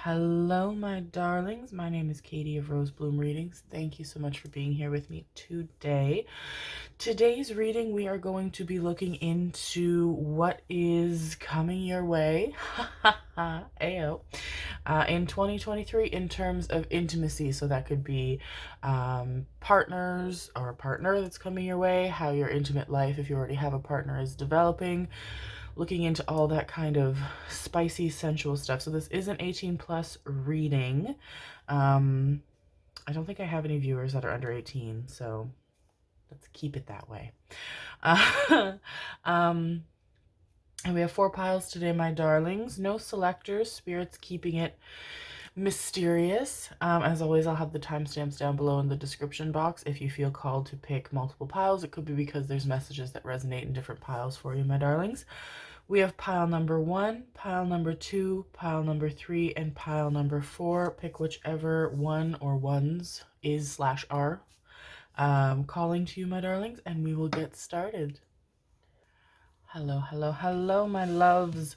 Hello, my darlings. My name is Katie of Rosebloom Readings. Thank you so much for being here with me today. Today's reading, we are going to be looking into what is coming your way Ayo, in 2023 in terms of intimacy. So that could be partners or a partner that's coming your way, how your intimate life, if you already have a partner, is developing, looking into all that kind of spicy, sensual stuff. So this is an 18 plus reading. I don't think I have any viewers that are under 18, so let's keep it that way. And we have 4 piles today, my darlings. No selectors, spirits keeping it mysterious. As always, I'll have the timestamps down below in the description box if you feel called to pick multiple piles. It could be because there's messages that resonate in different piles for you, my darlings. We have pile number 1, pile number 2, pile number 3, and pile number 4. Pick whichever one or ones is/are calling to you, my darlings, and we will get started. Hello, hello, hello, my loves.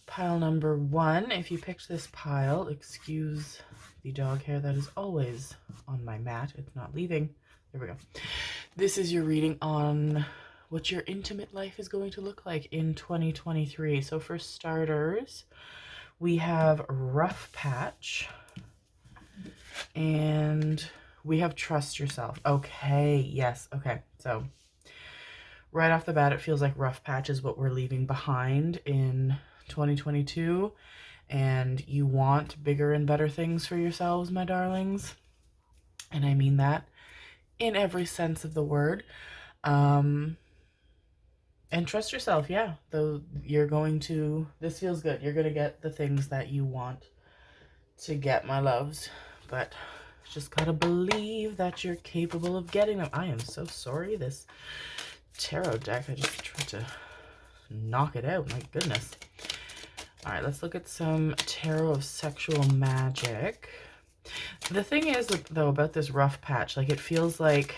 Pile number 1. If you picked this pile, excuse the dog hair that is always on my mat. It's not leaving. There we go. This is your reading on what your intimate life is going to look like in 2023. So for starters, we have Rough Patch and we have Trust Yourself. Okay, yes, okay. So right off the bat, it feels like Rough Patch is what we're leaving behind in 2022, and you want bigger and better things for yourselves, my darlings. And I mean that in every sense of the word. And trust yourself, yeah. Though you're going to, this feels good. You're going to get the things that you want to get, my loves. But just got to believe that you're capable of getting them. I am so sorry. This tarot deck, I just tried to knock it out. My goodness. All right, let's look at some tarot of sexual magic. The thing is, though, about this Rough Patch, like it feels like,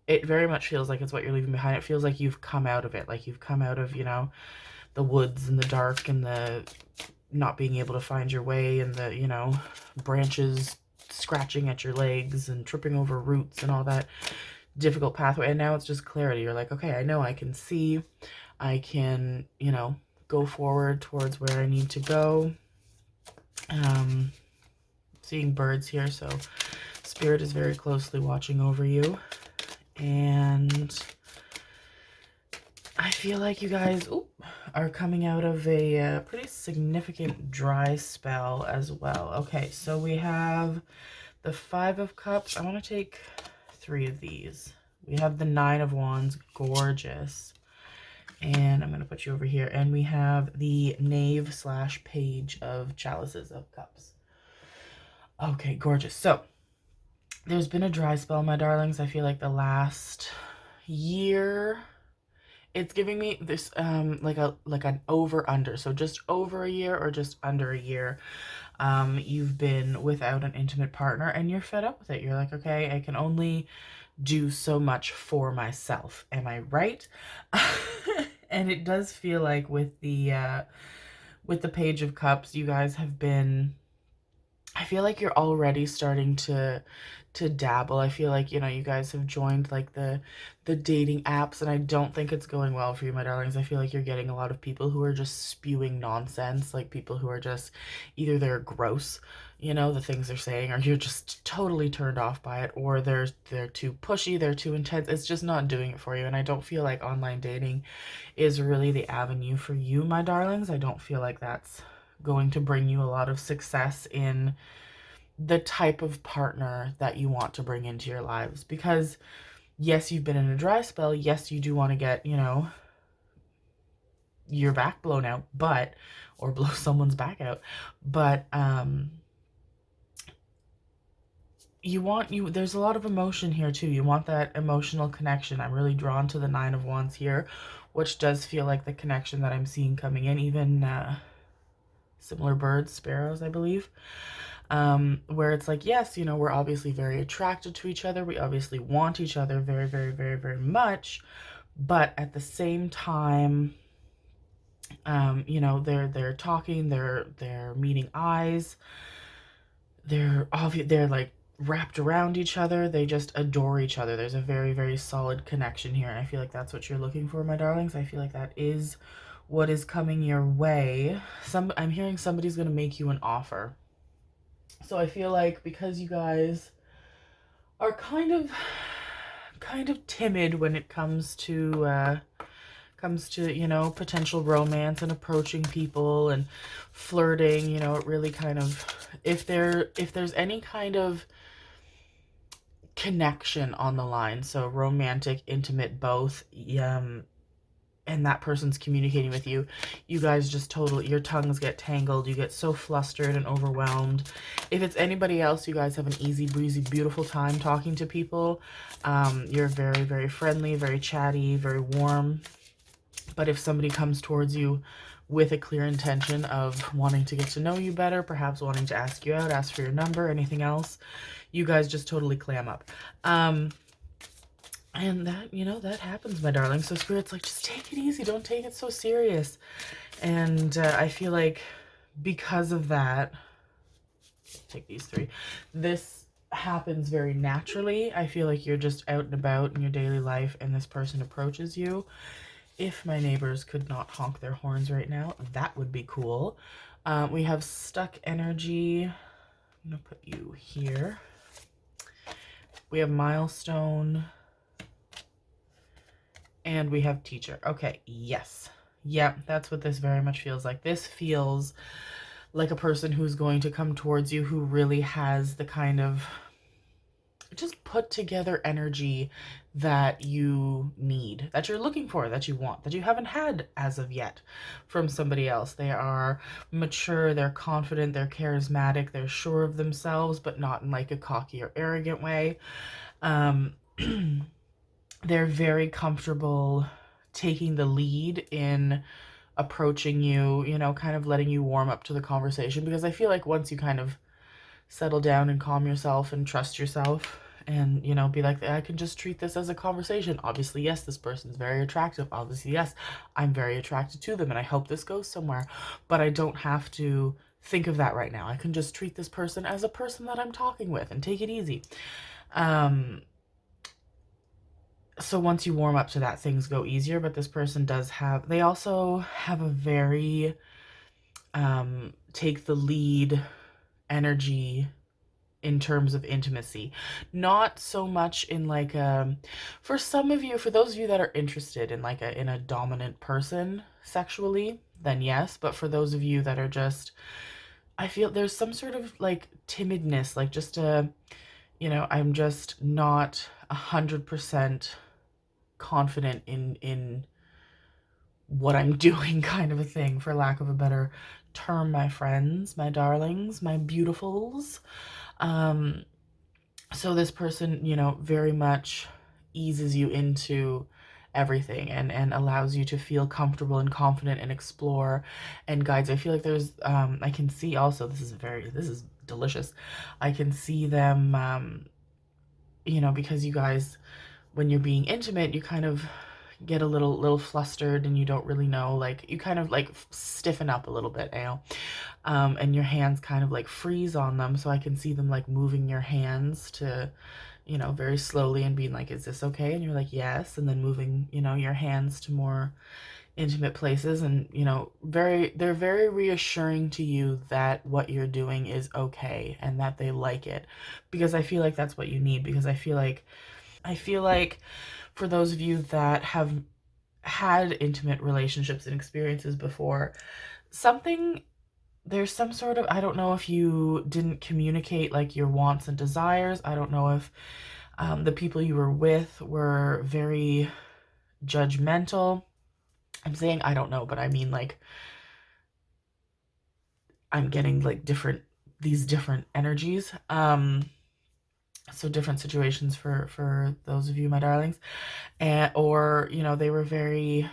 it very much feels like it's what you're leaving behind. It feels like you've come out of it. Like you've come out of, you know, the woods and the dark and the not being able to find your way and the, you know, branches scratching at your legs and tripping over roots and all that difficult pathway. And now it's just clarity. You're like, okay, I know I can see. I can, you know, go forward towards where I need to go. Seeing birds here, so Spirit is very closely watching over you. And I feel like you guys are coming out of a pretty significant dry spell as well. Okay, so we have the 5 of Cups. I want to take 3 of these. We have the 9 of Wands, gorgeous. And I'm going to put you over here. And we have the Knave/Page of Chalices of Cups. Okay, gorgeous. So there's been a dry spell, my darlings. I feel like the last year, it's giving me this like an over under. So just over a year or just under a year, you've been without an intimate partner and you're fed up with it. You're like, okay, I can only do so much for myself. Am I right? And it does feel like with the Page of Cups, you guys have been, I feel like you're already starting to dabble. I feel like, you know, you guys have joined like the dating apps, and I don't think it's going well for you, my darlings. I feel like you're getting a lot of people who are just spewing nonsense, like people who are just either they're gross, you know, the things they're saying, or you're just totally turned off by it, or they're too pushy, they're too intense. It's just not doing it for you. And I don't feel like online dating is really the avenue for you, my darlings. I don't feel like that's going to bring you a lot of success in the type of partner that you want to bring into your lives. Because yes, you've been in a dry spell. Yes, you do want to get, you know, your back blown out, but, or blow someone's back out. But, there's a lot of emotion here too. You want that emotional connection. I'm really drawn to the 9 of Wands here, which does feel like the connection that I'm seeing coming in. Even, similar birds, sparrows, I believe. Where it's like, yes, you know, we're obviously very attracted to each other. We obviously want each other very, very, very, very much. But at the same time, You know, they're talking, they're meeting eyes, they're like wrapped around each other. They just adore each other. There's a very, very solid connection here. And I feel like that's what you're looking for, my darlings. I feel like that is what is coming your way. I'm hearing somebody's going to make you an offer. So I feel like because you guys are kind of timid when it comes to, you know, potential romance and approaching people and flirting, you know, it really kind of, if there's any kind of connection on the line, so romantic, intimate, both, and that person's communicating with you, you guys just totally, your tongues get tangled, you get so flustered and overwhelmed. If it's anybody else, you guys have an easy breezy, beautiful time talking to people. You're very, very friendly, very chatty, very warm. But if somebody comes towards you with a clear intention of wanting to get to know you better, perhaps wanting to ask you out, ask for your number, anything else, you guys just totally clam up. And that, you know, that happens, my darling. So Spirit's like, just take it easy. Don't take it so serious. And I feel like because of that, take these three, this happens very naturally. I feel like you're just out and about in your daily life and this person approaches you. If my neighbors could not honk their horns right now, that would be cool. We have stuck energy. I'm going to put you here. We have milestone. And we have teacher. Okay, yes. Yeah, that's what this very much feels like. This feels like a person who's going to come towards you who really has the kind of just put together energy that you need, that you're looking for, that you want, that you haven't had as of yet from somebody else. They are mature, they're confident, they're charismatic, they're sure of themselves, but not in like a cocky or arrogant way. They're very comfortable taking the lead in approaching you, you know, kind of letting you warm up to the conversation, because I feel like once you kind of settle down and calm yourself and trust yourself and, you know, be like, I can just treat this as a conversation. Obviously, yes, this person's very attractive. Obviously, yes, I'm very attracted to them and I hope this goes somewhere, but I don't have to think of that right now. I can just treat this person as a person that I'm talking with and take it easy. So once you warm up to that, things go easier, but this person they also have a very take the lead energy in terms of intimacy. Not so much in like for some of you, for those of you that are interested in like in a dominant person sexually, then yes, but for those of you that are just, I feel there's some sort of like timidness, like just you know, I'm just not 100% confident in what I'm doing, kind of a thing, for lack of a better term, my friends, my darlings, my beautifuls. So this person, you know, very much eases you into everything and allows you to feel comfortable and confident and explore and guides. I feel like there's I can see also, this is delicious. I can see them you know, because you guys, when you're being intimate, you kind of get a little flustered and you don't really know, like you kind of like stiffen up a little bit, you know, and your hands kind of like freeze on them. So I can see them like moving your hands to, you know, very slowly and being like, is this okay? And you're like, yes. And then moving, you know, your hands to more intimate places, and, you know, they're very reassuring to you that what you're doing is okay and that they like it, because I feel like that's what you need. Because I feel like for those of you that have had intimate relationships and experiences before, there's some sort of, I don't know if you didn't communicate like your wants and desires. I don't know if the people you were with were very judgmental. I'm saying I don't know, but I mean, like, I'm getting like these different energies. So different situations for those of you, my darlings. Or, you know, they were very,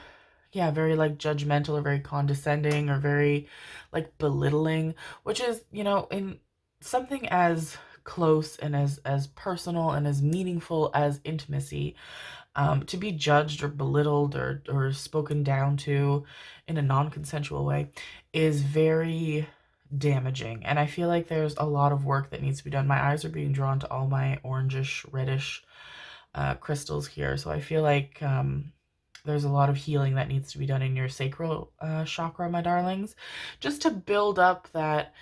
yeah, very like judgmental or very condescending or very like belittling, which is, you know, in something as close and as personal and as meaningful as intimacy, To be judged or belittled or spoken down to in a non-consensual way is very damaging. And I feel like there's a lot of work that needs to be done. My eyes are being drawn to all my orangish, reddish crystals here. So I feel like there's a lot of healing that needs to be done in your sacral chakra, my darlings, just to build up that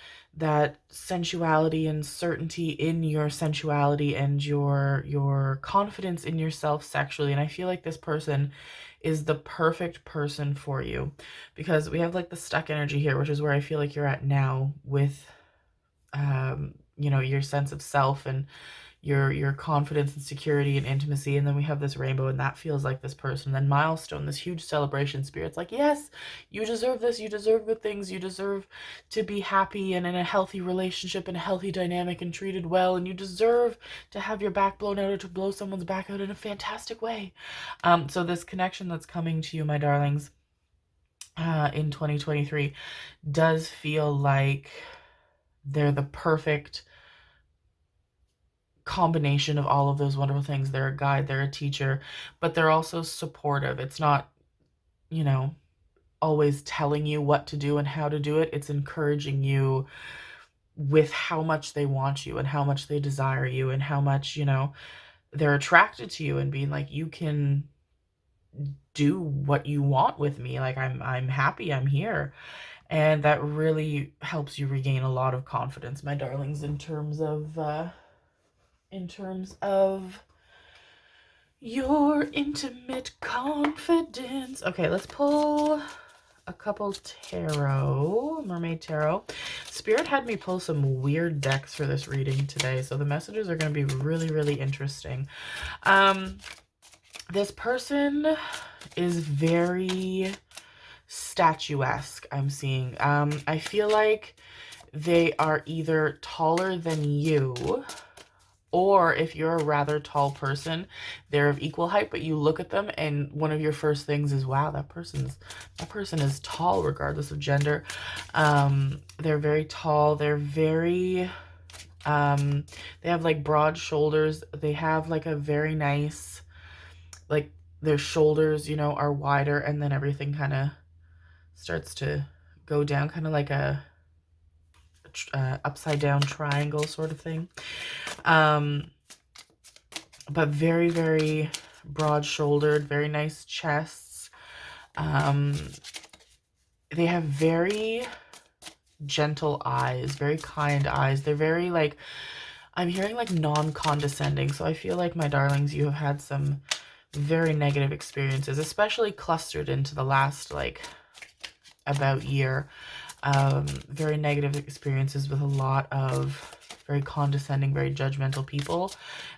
sensuality and certainty in your sensuality and your confidence in yourself sexually. And I feel like this person is the perfect person for you, because we have like the stuck energy here, which is where I feel like you're at now with you know, your sense of self and your confidence and security and intimacy. And then we have this rainbow, and that feels like this person. And then milestone, this huge celebration. Spirit's like, yes, you deserve this, you deserve good things, you deserve to be happy and in a healthy relationship and a healthy dynamic and treated well, and you deserve to have your back blown out or to blow someone's back out in a fantastic way. So this connection that's coming to you, my darlings, in 2023 does feel like they're the perfect combination of all of those wonderful things. They're a guide, they're a teacher, but they're also supportive. It's not, you know, always telling you what to do and how to do it. It's encouraging you with how much they want you and how much they desire you and how much, you know, they're attracted to you, and being like, you can do what you want with me. Like, I'm happy, I'm here. And that really helps you regain a lot of confidence, my darlings, in terms of your intimate confidence. Okay, let's pull a couple tarot, Mermaid Tarot. Spirit had me pull some weird decks for this reading today, so the messages are going to be really, really interesting. This person is very statuesque, I'm seeing. I feel like they are either taller than you, or if you're a rather tall person, they're of equal height, but you look at them and one of your first things is, wow, that person is tall regardless of gender. They're very tall. They're very, they have like broad shoulders. They have like a very nice, like their shoulders, you know, are wider, and then everything kind of starts to go down, kind of like a upside down triangle sort of thing. But very, very broad shouldered, very nice chests. They have very gentle eyes, very kind eyes. They're very like, I'm hearing like non-condescending. So I feel like, my darlings, you have had some very negative experiences, especially clustered into the last like about year. Very negative experiences with a lot of very condescending, very judgmental people.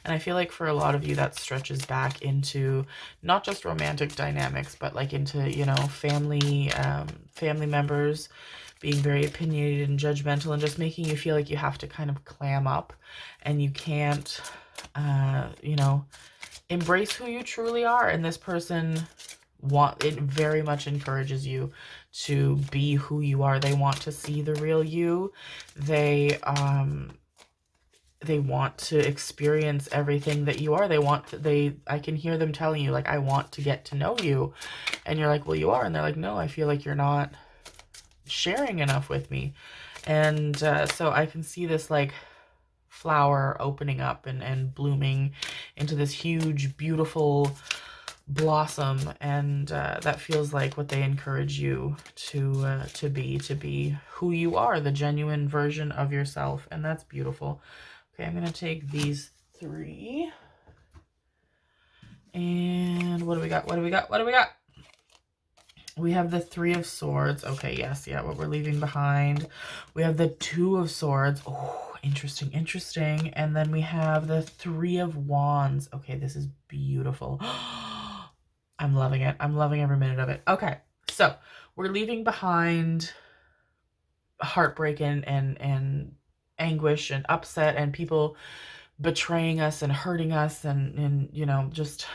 And I feel like for a lot of you that stretches back into not just romantic dynamics, but like into, you know, family members being very opinionated and judgmental, and just making you feel like you have to kind of clam up and you can't, you know, embrace who you truly are. And this person it very much encourages you to be who you are. They want to see the real you. They want to experience everything that you are. I can hear them telling you, like, I want to get to know you. And you're like, well, you are. And they're like, no, I feel like you're not sharing enough with me. And so I can see this like flower opening up and blooming into this huge, beautiful blossom, and that feels like what they encourage you to be who you are, the genuine version of yourself. And that's beautiful. Okay, I'm gonna take these three, and what do we got? We have the Three of Swords. Okay, yes, yeah, what we're leaving behind. We have the Two of Swords. Oh, interesting. And then we have the Three of Wands. Okay, this is beautiful. I'm loving it. I'm loving every minute of it. Okay, so we're leaving behind heartbreak and anguish and upset and people betraying us and hurting us and you know, just,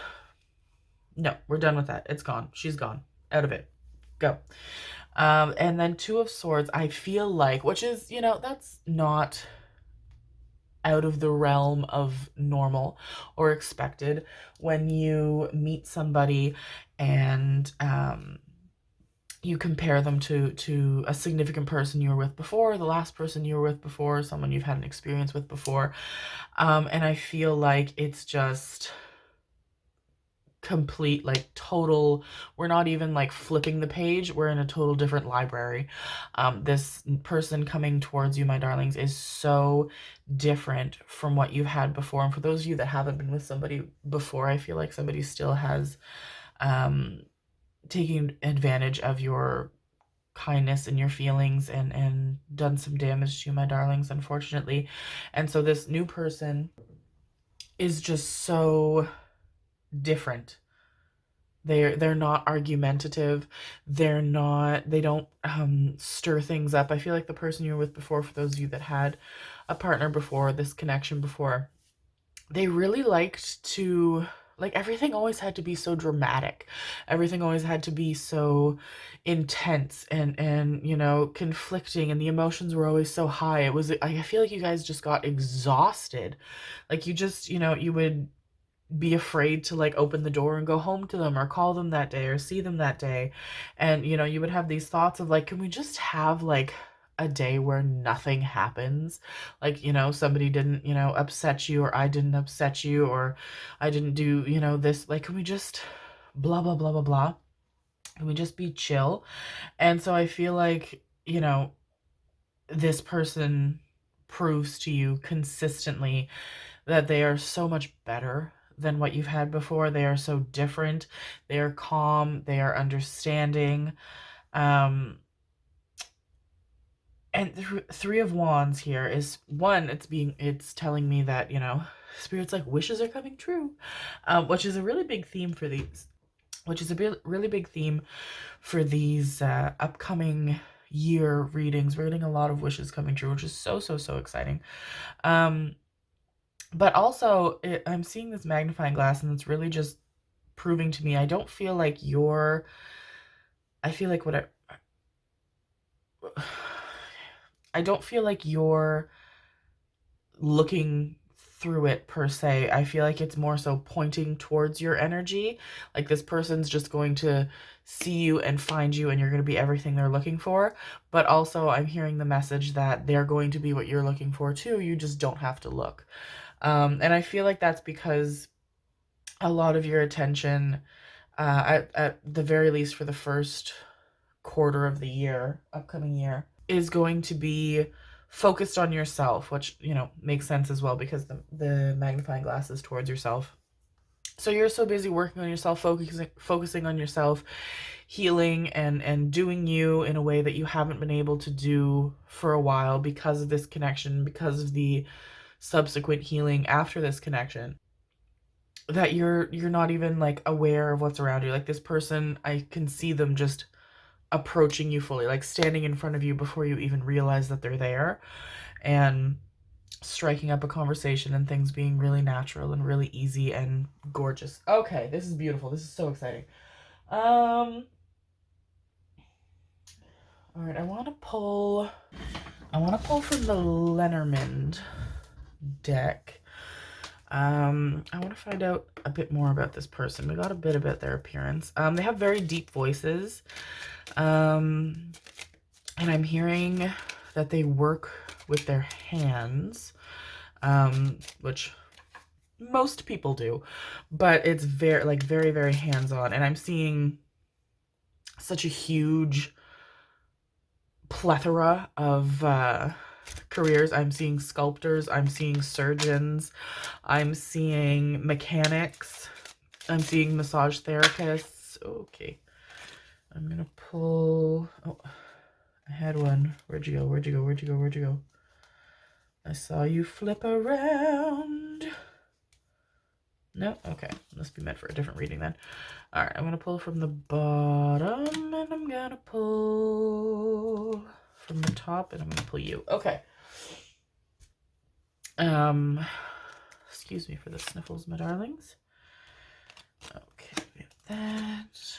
no, we're done with that. It's gone. She's gone. Out of it. Go. And then Two of Swords, I feel like, which is, you know, that's not out of the realm of normal or expected when you meet somebody and you compare them to a significant person you were with before, the last person you were with before, someone you've had an experience with before. And I feel like it's just complete, like total, we're not even like flipping the page, we're in a total different library. This person coming towards you, my darlings, is so different from what you've had before. And for those of you that haven't been with somebody before, I feel like somebody still has taken advantage of your kindness and your feelings and done some damage to you, my darlings, unfortunately. And so this new person is just so different. They're not argumentative. They don't stir things up. I feel like the person you were with before, for those of you that had a partner before, this connection before, they really liked to, like, everything always had to be so dramatic. Everything always had to be so intense and you know, conflicting, and the emotions were always so high. I feel like you guys just got exhausted. Like, you just, you know, you would be afraid to like open the door and go home to them or call them that day or see them that day. And you know, you would have these thoughts of like, can we just have like a day where nothing happens? Like, you know, somebody didn't, you know, upset you, or I didn't upset you, or I didn't do, you know, this. Like, can we just blah blah blah blah blah? Can we just be chill? And so I feel like, you know, this person proves to you consistently that they are so much better than what you've had before. They are so different. They are calm. They are understanding. Um, and Three of Wands here is one. It's telling me that, you know, spirits like wishes are coming true, which is a really big theme for these. Which is a really big theme for these upcoming year readings. We're getting a lot of wishes coming true, which is so so so exciting. But also, I'm seeing this magnifying glass, and it's really just proving to me, I don't feel like you're, I feel like I don't feel like you're looking through it per se. I feel like it's more so pointing towards your energy. Like, this person's just going to see you and find you, and you're going to be everything they're looking for. But also, I'm hearing the message that they're going to be what you're looking for too. You just don't have to look. And I feel like that's because a lot of your attention, at the very least for the first quarter of the year, upcoming year, is going to be focused on yourself, which, you know, makes sense as well, because the magnifying glass is towards yourself. So you're so busy working on yourself, focusing on yourself, healing and doing you in a way that you haven't been able to do for a while because of this connection, because of the subsequent healing after this connection, that you're not even like aware of what's around you. Like, this person, I can see them just approaching you fully, like standing in front of you before you even realize that they're there, and striking up a conversation, and things being really natural and really easy and gorgeous. Okay, this is beautiful. This is so exciting. All right, I want to pull from the Lenormand deck. I want to find out a bit more about this person. We got a bit about their appearance. They have very deep voices. And I'm hearing that they work with their hands, which most people do, but it's very, very hands-on. And I'm seeing such a huge plethora of careers. I'm seeing sculptors, I'm seeing surgeons, I'm seeing mechanics, I'm seeing massage therapists. Okay, I'm gonna pull. Oh, I had one. Where'd you go? Where'd you go? Where'd you go? Where'd you go? I saw you flip around. No? Okay. Must be meant for a different reading then. Alright, I'm gonna pull from the bottom, and I'm gonna pull from the top, and I'm gonna pull you. Okay. Excuse me for the sniffles, my darlings. Okay, we have that.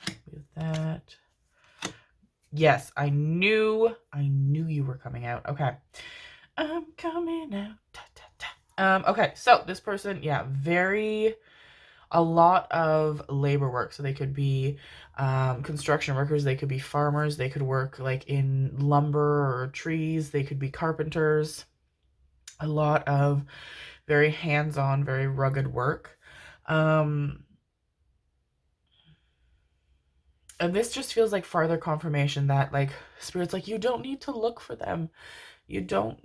We have that. Yes, I knew you were coming out. Okay. I'm coming out. Okay, so this person, yeah, a lot of labor work. So they could be construction workers, they could be farmers, they could work like in lumber or trees, they could be carpenters. A lot of very hands-on, very rugged work. And this just feels like farther confirmation that like Spirit's like, you don't need to look for them. You don't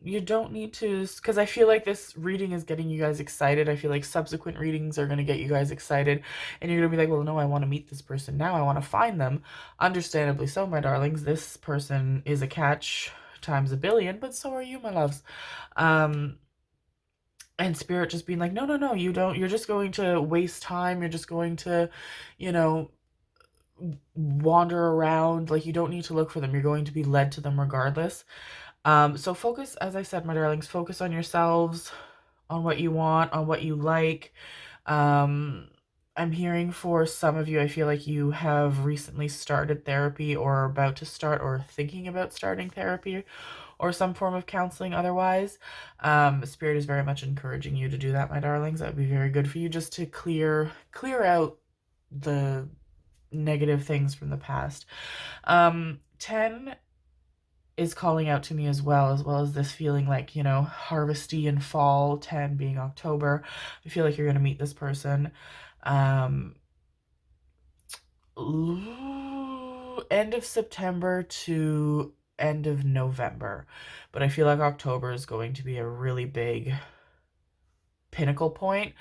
need to, because I feel like this reading is getting you guys excited. I feel like subsequent readings are going to get you guys excited, and you're going to be like, well, no, I want to meet this person now, I want to find them. Understandably so, my darlings. This person is a catch times a billion, but so are you, my loves. And Spirit just being like, no, no, no, you don't, you're just going to waste time, you're just going to, you know, wander around. Like, you don't need to look for them, you're going to be led to them regardless. So focus, as I said, my darlings, focus on yourselves, on what you want, on what you like. I'm hearing for some of you, I feel like you have recently started therapy or are about to start or thinking about starting therapy or some form of counseling otherwise. Spirit is very much encouraging you to do that, my darlings. That would be very good for you, just to clear out the negative things from the past. 10 is calling out to me as well as this feeling like, you know, harvesty and fall, 10 being October. I feel like you're going to meet this person. End of September to end of November. But I feel like October is going to be a really big pinnacle point.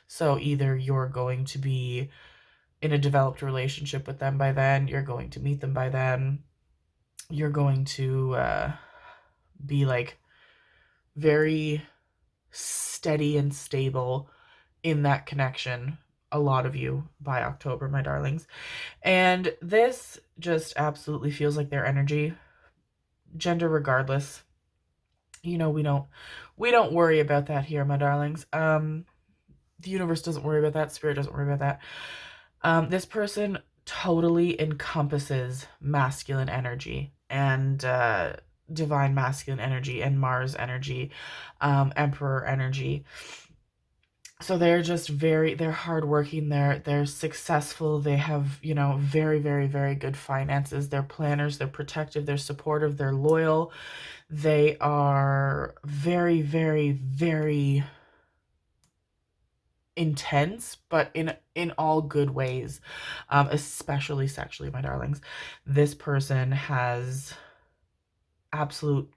So either you're going to be in a developed relationship with them by then, you're going to meet them by then, you're going to be like very steady and stable in that connection, a lot of you, by October, my darlings. And this just absolutely feels like their energy, gender regardless. You know, we don't worry about that here, my darlings. The universe doesn't worry about that, Spirit doesn't worry about that. This person totally encompasses masculine energy and divine masculine energy and Mars energy, Emperor energy. So they're just they're hardworking, they're successful, they have, you know, very, very, very good finances, they're planners, they're protective, they're supportive, they're loyal, they are very, very, very intense, but in all good ways, especially sexually, my darlings. This person has absolute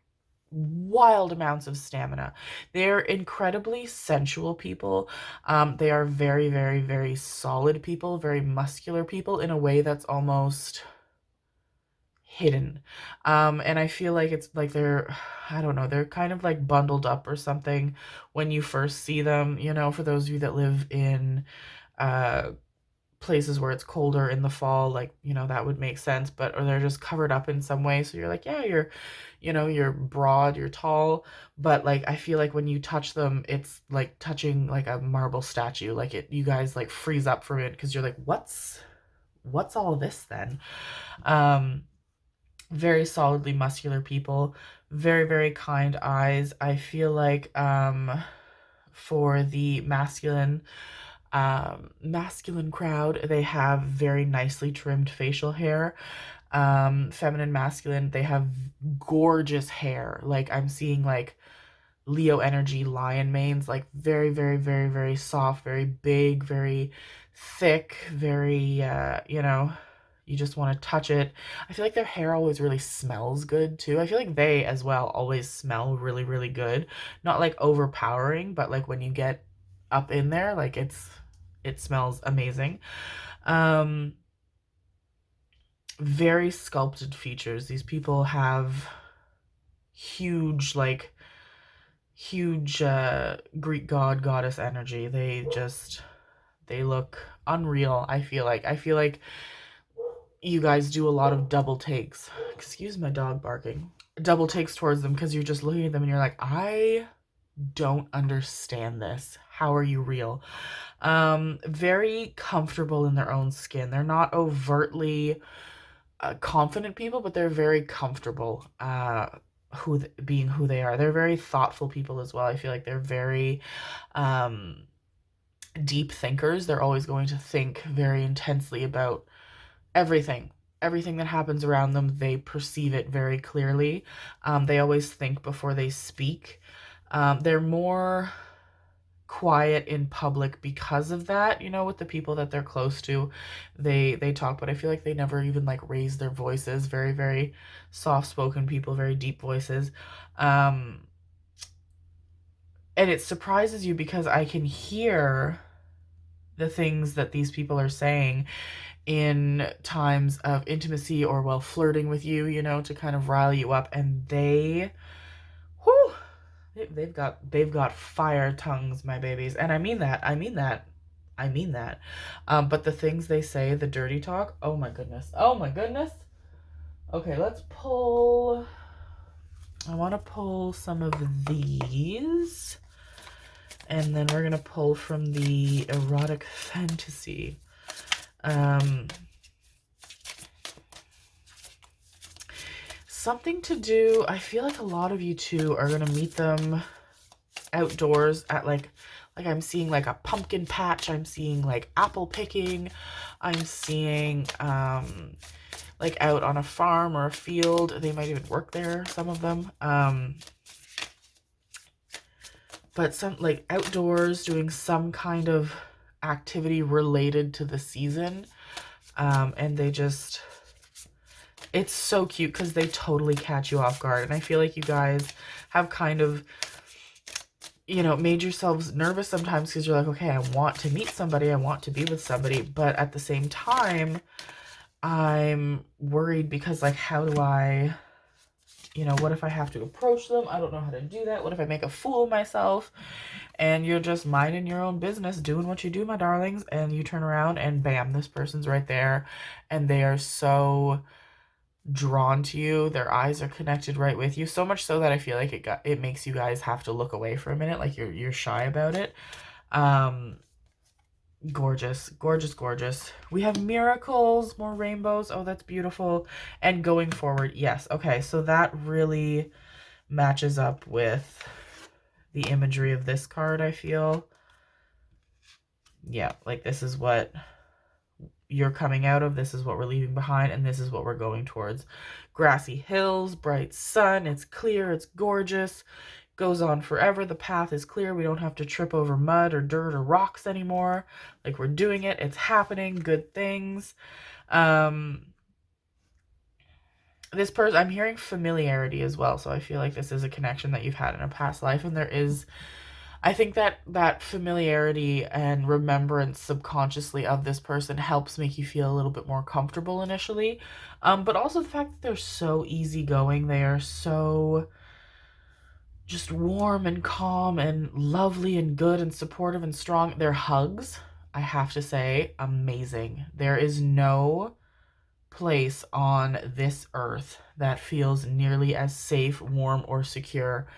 wild amounts of stamina. They're incredibly sensual people. They are very, very, very solid people, very muscular people in a way that's almost hidden. And I feel like it's like I don't know, they're kind of like bundled up or something when you first see them, you know, for those of you that live in uh places where it's colder in the fall, like, you know, that would make sense, but or they're just covered up in some way, so you're like, yeah, you're, you know, you're broad, you're tall, but like I feel like when you touch them, it's like touching like a marble statue, like you guys like freeze up for it because you're like, what's all this then? Very solidly muscular people, very, very kind eyes. I feel like for the masculine crowd, they have very nicely trimmed facial hair. Feminine masculine, they have gorgeous hair. Like I'm seeing like Leo energy lion manes, like very, very, very, very soft, very big, very thick, very you know, you just want to touch it. I feel like their hair always really smells good too. I feel like they as well always smell really, really good. Not like overpowering, but like when you get up in there, like it smells amazing. Um Very sculpted features. These people have huge like huge Greek god goddess energy. They look unreal. I feel like you guys do a lot of double takes. Excuse my dog barking. Double takes towards them because you're just looking at them and you're like, I don't understand this. How are you real? Very comfortable in their own skin. They're not overtly confident people, but they're very comfortable. being who they are. They're very thoughtful people as well. I feel like they're very deep thinkers. They're always going to think very intensely about everything. Everything that happens around them, they perceive it very clearly. They always think before they speak. They're more quiet in public because of that, you know, with the people that they're close to. They talk, but I feel like they never even like raise their voices. Very, very soft-spoken people, very deep voices. And it surprises you because I can hear the things that these people are saying in times of intimacy or while flirting with you, you know, to kind of rile you up. And whew, they've got fire tongues, my babies. And I mean that. I mean that. I mean that. But the things they say, the dirty talk, oh my goodness. Oh my goodness. Okay, let's pull. I want to pull some of these. And then we're going to pull from the Erotic Fantasy. Something to do. I feel like a lot of you two are going to meet them outdoors at like I'm seeing like a pumpkin patch. I'm seeing like apple picking. I'm seeing like out on a farm or a field. They might even work there, some of them. But some like outdoors doing some kind of activity related to the season. And they just, it's so cute because they totally catch you off guard. And I feel like you guys have kind of, you know, made yourselves nervous sometimes because you're like, okay, I want to meet somebody. I want to be with somebody. But at the same time, I'm worried because like, how do I, you know, what if I have to approach them? I don't know how to do that. What if I make a fool of myself? And you're just minding your own business, doing what you do, my darlings. And you turn around and bam, this person's right there. And they are so drawn to you. Their eyes are connected right with you. So much so that I feel like it makes you guys have to look away for a minute. Like you're shy about it. Gorgeous, gorgeous, gorgeous. We have miracles, more rainbows. Oh, that's beautiful. And going forward, yes. Okay, so that really matches up with the imagery of this card, I feel. Yeah, like this is what you're coming out of, this is what we're leaving behind, and this is what we're going towards. Grassy hills, bright sun, it's clear, it's gorgeous, goes on forever, the path is clear, we don't have to trip over mud or dirt or rocks anymore. Like, we're doing it, it's happening, good things. This person, I'm hearing familiarity as well, so I feel like this is a connection that you've had in a past life, and there is, I think that familiarity and remembrance subconsciously of this person helps make you feel a little bit more comfortable initially. But also the fact that they're so easygoing, they are so just warm and calm and lovely and good and supportive and strong. Their hugs, I have to say, amazing. There is no place on this earth that feels nearly as safe, warm, or secure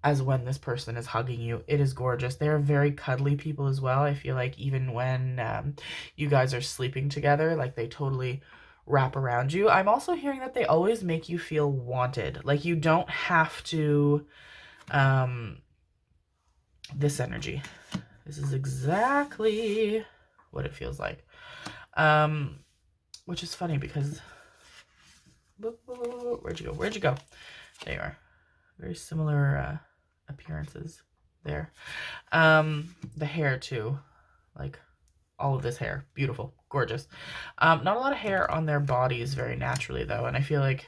as when this person is hugging you. It is gorgeous. They're very cuddly people as well. I feel like even when you guys are sleeping together, like they totally wrap around you. I'm also hearing that they always make you feel wanted. Like you don't have to, this energy. This is exactly what it feels like. Which is funny because, where'd you go? Where'd you go? There you are. Very similar appearances there. The hair too, like all of this hair, beautiful, gorgeous. Not a lot of hair on their bodies very naturally though, and I feel like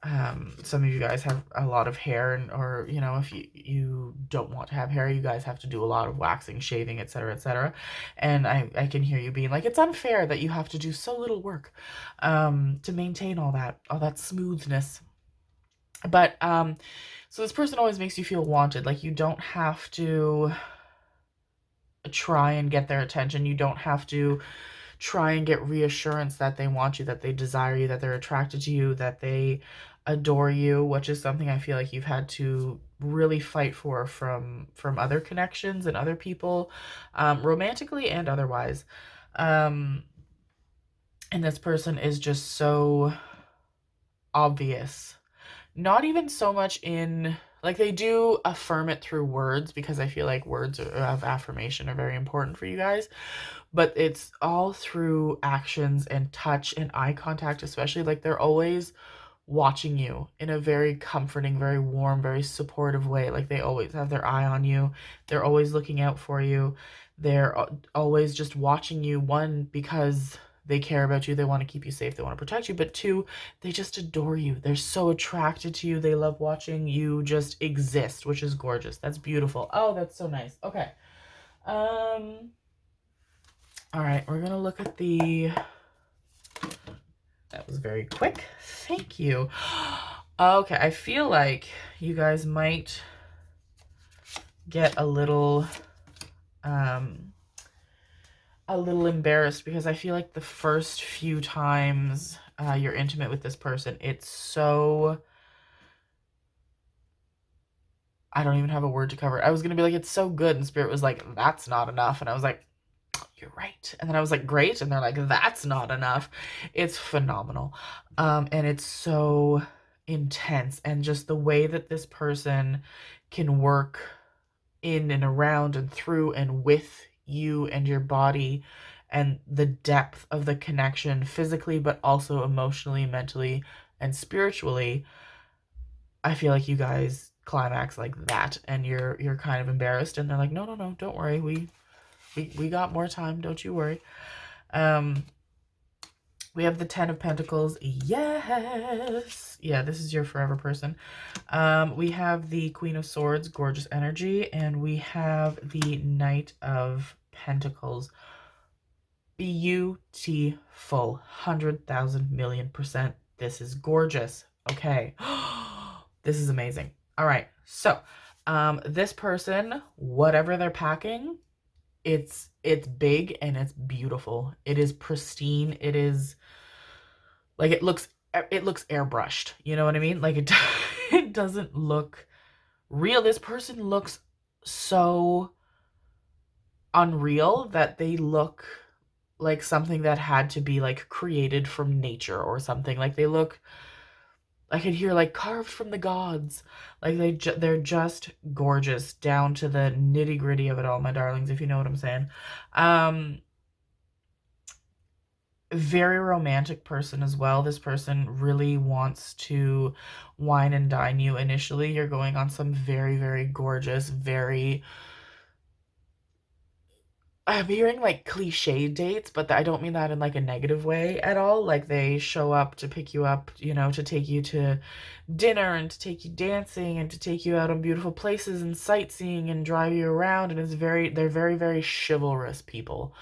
some of you guys have a lot of hair, and or you know, if you don't want to have hair, you guys have to do a lot of waxing, shaving, etc., etc. And I can hear you being like, it's unfair that you have to do so little work to maintain all that smoothness. But so this person always makes you feel wanted. Like you don't have to try and get their attention. You don't have to try and get reassurance that they want you, that they desire you, that they're attracted to you, that they adore you, which is something I feel like you've had to really fight for from other connections and other people, romantically and otherwise. And this person is just so obvious not even so much in, like, they do affirm it through words, because I feel like words of affirmation are very important for you guys, but it's all through actions and touch and eye contact, especially. Like, they're always watching you in a very comforting, very warm, very supportive way. Like, they always have their eye on you. They're always looking out for you. They're always just watching you, one, because they care about you, they want to keep you safe, they want to protect you, but two, they just adore you. They're so attracted to you. They love watching you just exist, which is gorgeous. That's beautiful. Oh, that's so nice. Okay. All right, we're gonna look at the, that was very quick. Thank you. Okay, I feel like you guys might get a little embarrassed, because I feel like the first few times you're intimate with this person, it's so, I don't even have a word to cover it. I was gonna be like, it's so good, and Spirit was like, that's not enough, and I was like, you're right. And then I was like, great, and they're like, that's not enough. It's phenomenal. And it's so intense, and just the way that this person can work in and around and through and with you and your body, and the depth of the connection physically, but also emotionally, mentally, and spiritually. I feel like you guys climax like that, and you're kind of embarrassed, and they're like, no, no, no, don't worry, we got more time, don't you worry. We have the 10 of Pentacles. Yes. Yeah, this is your forever person. We have the Queen of Swords, gorgeous energy, and we have the Knight of Pentacles. Beautiful. 100,000,000,000%. This is gorgeous. Okay. This is amazing. All right. So, this person, whatever they're packing, it's big and it's beautiful. It is pristine. It is like, it looks airbrushed. You know what I mean? Like, it doesn't look real. This person looks so unreal that they look like something that had to be like created from nature or something. Like, they look, I could hear like carved from the gods. Like, they're just gorgeous down to the nitty gritty of it all, my darlings, if you know what I'm saying. Very romantic person as well. This person really wants to wine and dine you. Initially, you're going on some very, very gorgeous, very, I'm hearing like cliche dates, but I don't mean that in like a negative way at all. Like, they show up to pick you up, you know, to take you to dinner and to take you dancing and to take you out on beautiful places and sightseeing and drive you around. And they're very, very chivalrous people.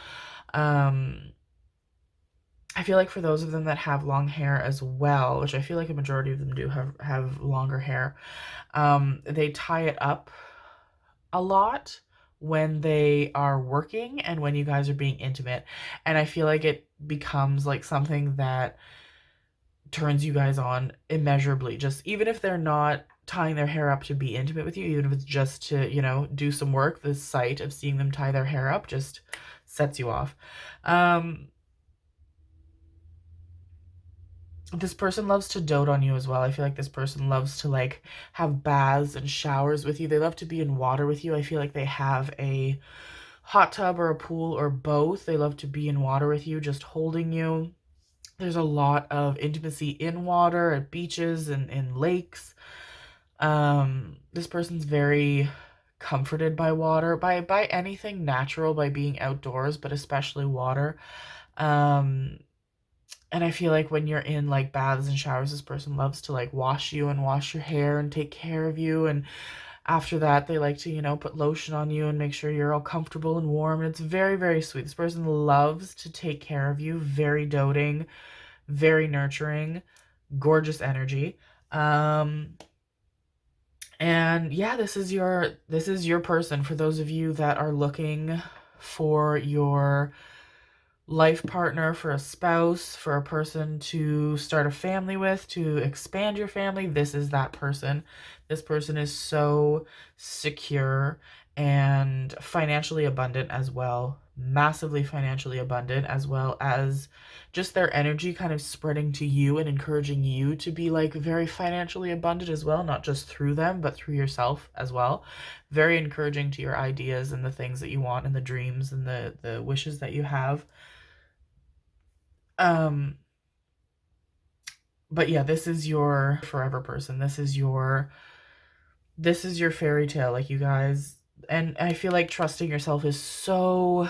I feel like for those of them that have long hair as well, which I feel like a majority of them do have longer hair, they tie it up a lot when they are working and when you guys are being intimate. And I feel like it becomes like something that turns you guys on immeasurably. Just even if they're not tying their hair up to be intimate with you, even if it's just to, you know, do some work, the sight of seeing them tie their hair up just sets you off. This person loves to dote on you as well. I feel like this person loves to like have baths and showers with you. They love to be in water with you. I feel like they have a hot tub or a pool or both. They love to be in water with you, just holding you. There's a lot of intimacy in water, at beaches and in lakes. This person's very comforted by water, by anything natural, by being outdoors, but especially water. And I feel like when you're in like baths and showers, this person loves to like wash you and wash your hair and take care of you. And after that, they like to, you know, put lotion on you and make sure you're all comfortable and warm. And it's very, very sweet. This person loves to take care of you. Very doting, very nurturing, gorgeous energy. And yeah, this is your person. For those of you that are looking for your life partner, for a spouse, for a person to start a family with, to expand your family, this is that person. This person is so secure and financially abundant as well. massively financially abundant, as well as just their energy kind of spreading to you and encouraging you to be like very financially abundant as well, not just through them, but through yourself as well. Very encouraging to your ideas and the things that you want and the dreams and the wishes that you have. But yeah, this is your forever person. This is your fairy tale, like, you guys. And I feel like trusting yourself is so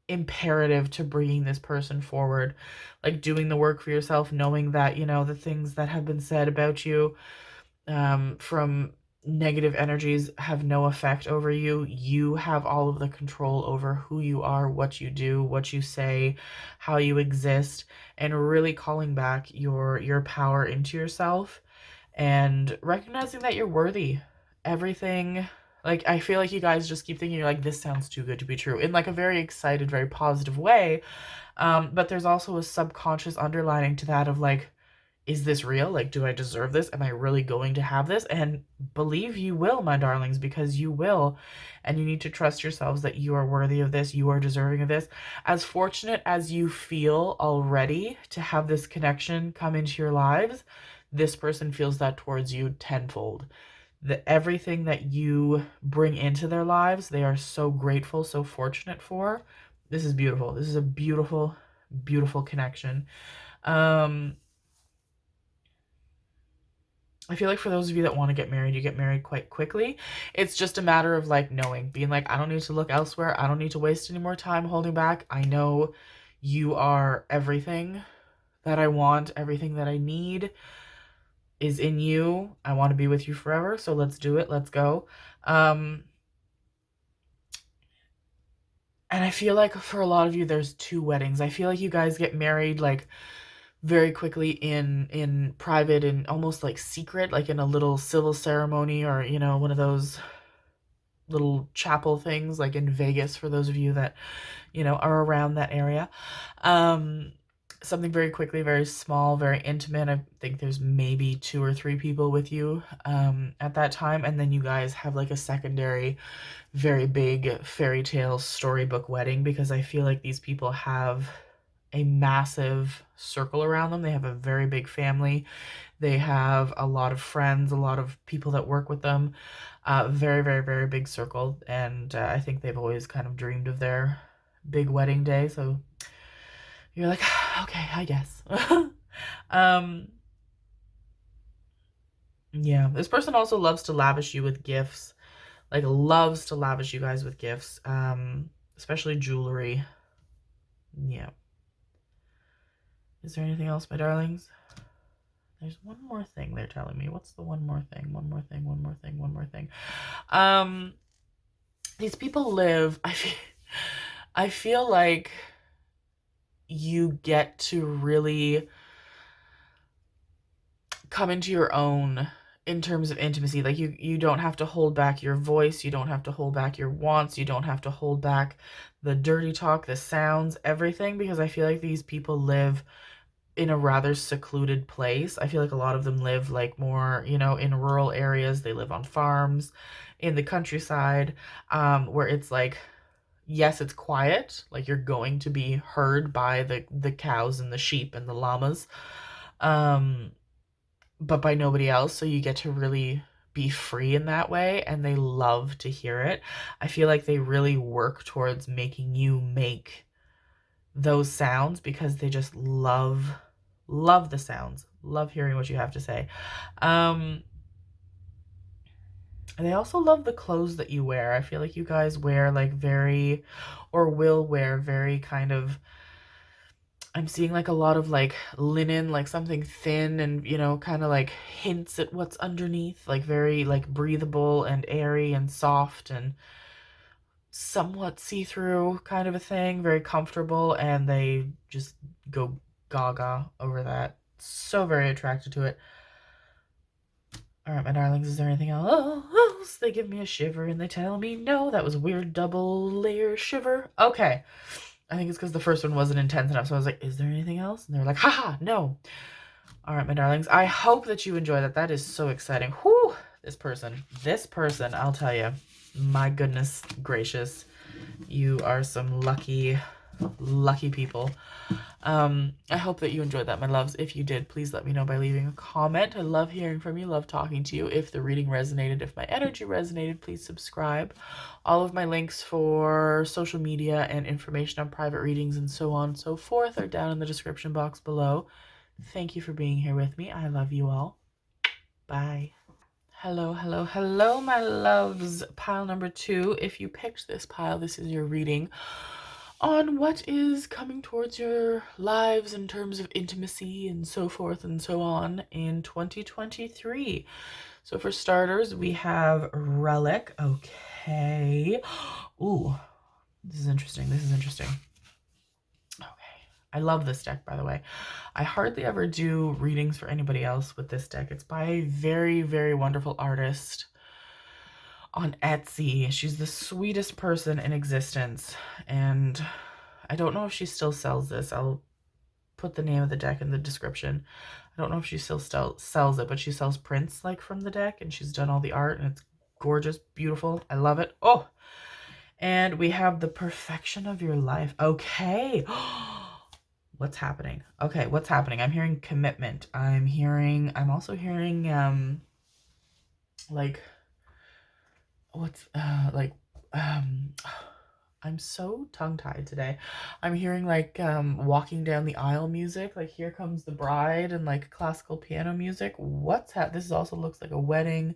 imperative to bringing this person forward, like doing the work for yourself, knowing that, you know, the things that have been said about you from negative energies have no effect over you. You have all of the control over who you are, what you do, what you say, how you exist, and really calling back your power into yourself and recognizing that you're worthy. Everything, like, I feel like you guys just keep thinking, you're like, this sounds too good to be true, in like a very excited, very positive way. But there's also a subconscious underlining to that of like, is this real? Like, do I deserve this? Am I really going to have this? And believe you will, my darlings, because you will. And you need to trust yourselves that you are worthy of this. You are deserving of this. As fortunate as you feel already to have this connection come into your lives, this person feels that towards you tenfold. Everything that you bring into their lives, they are so grateful, so fortunate for. This is beautiful. This is a beautiful, beautiful connection. I feel like for those of you that want to get married, you get married quite quickly. It's just a matter of like knowing, being like, I don't need to look elsewhere. I don't need to waste any more time holding back. I know you are everything that I want, everything that I need is in you. I want to be with you forever. So let's do it. Let's go. And I feel like for a lot of you, there's 2 weddings. I feel like you guys get married like very quickly in private and almost like secret, like in a little civil ceremony, or, you know, one of those little chapel things like in Vegas, for those of you that, you know, are around that area. Something very quickly, very small, very intimate. I think there's maybe 2 or 3 people with you at that time, and then you guys have like a secondary very big fairy tale storybook wedding, because I feel like these people have a massive circle around them. They have a very big family. They have a lot of friends, a lot of people that work with them. Very, very, very big circle. And I think they've always kind of dreamed of their big wedding day. So you're like, okay, I guess. Yeah, this person also loves to lavish you with gifts. Like, loves to lavish you guys with gifts. Especially jewelry. Yeah. Is there anything else, my darlings? There's one more thing they're telling me. What's the one more thing? One more thing, one more thing, one more thing. These people live, I feel like you get to really come into your own in terms of intimacy. Like, you don't have to hold back your voice. You don't have to hold back your wants. You don't have to hold back the dirty talk, the sounds, everything, because I feel like these people live in a rather secluded place. I feel like a lot of them live like more, you know, in rural areas. They live on farms, in the countryside, where it's like, yes, it's quiet. Like, you're going to be heard by the cows and the sheep and the llamas, but by nobody else. So you get to really be free in that way, and they love to hear it. I feel like they really work towards making you make those sounds, because they just love the sounds, love hearing what you have to say. And they also love the clothes that you wear. I feel like you guys wear like very, or will wear very kind of, I'm seeing like a lot of like linen, like something thin and, you know, kind of like hints at what's underneath, like very like breathable and airy and soft and somewhat see-through kind of a thing, very comfortable, and they just go gaga over that. So very attracted to it. All right, my darlings, is there anything else? They give me a shiver and they tell me no. That was a weird double layer shiver. Okay. I think it's because the first one wasn't intense enough. So I was like, is there anything else? And they're like, haha, no. All right, my darlings. I hope that you enjoy that. That is so exciting. Whew. This person, I'll tell you. My goodness gracious. You are some lucky, lucky people. I hope that you enjoyed that, my loves. If you did, please let me know by leaving a comment. I love hearing from you, love talking to you. If the reading resonated, if my energy resonated, please subscribe. All of my links for social media and information on private readings and so on and so forth are down in the description box below. Thank you for being here with me. I love you all. Bye. Hello, hello, hello, my loves. Pile number 2. If you picked this pile, this is your reading on what is coming towards your lives in terms of intimacy and so forth and so on in 2023. So for starters, we have Relic. Okay. Ooh, this is interesting. This is interesting. Okay. I love this deck, by the way. I hardly ever do readings for anybody else with this deck. It's by a very, very wonderful artist on Etsy. She's the sweetest person in existence, and I don't know if she still sells this. I'll put the name of the deck in the description. I don't know if she still sells it, but she sells prints like from the deck, and she's done all the art, and it's gorgeous, beautiful. I love it. Oh, and we have the perfection of your life. Okay. What's happening? Okay, what's happening? I'm hearing commitment. I'm also hearing like what's I'm so tongue-tied today. I'm hearing like walking down the aisle music, like Here Comes the Bride, and like classical piano music. This also looks like a wedding.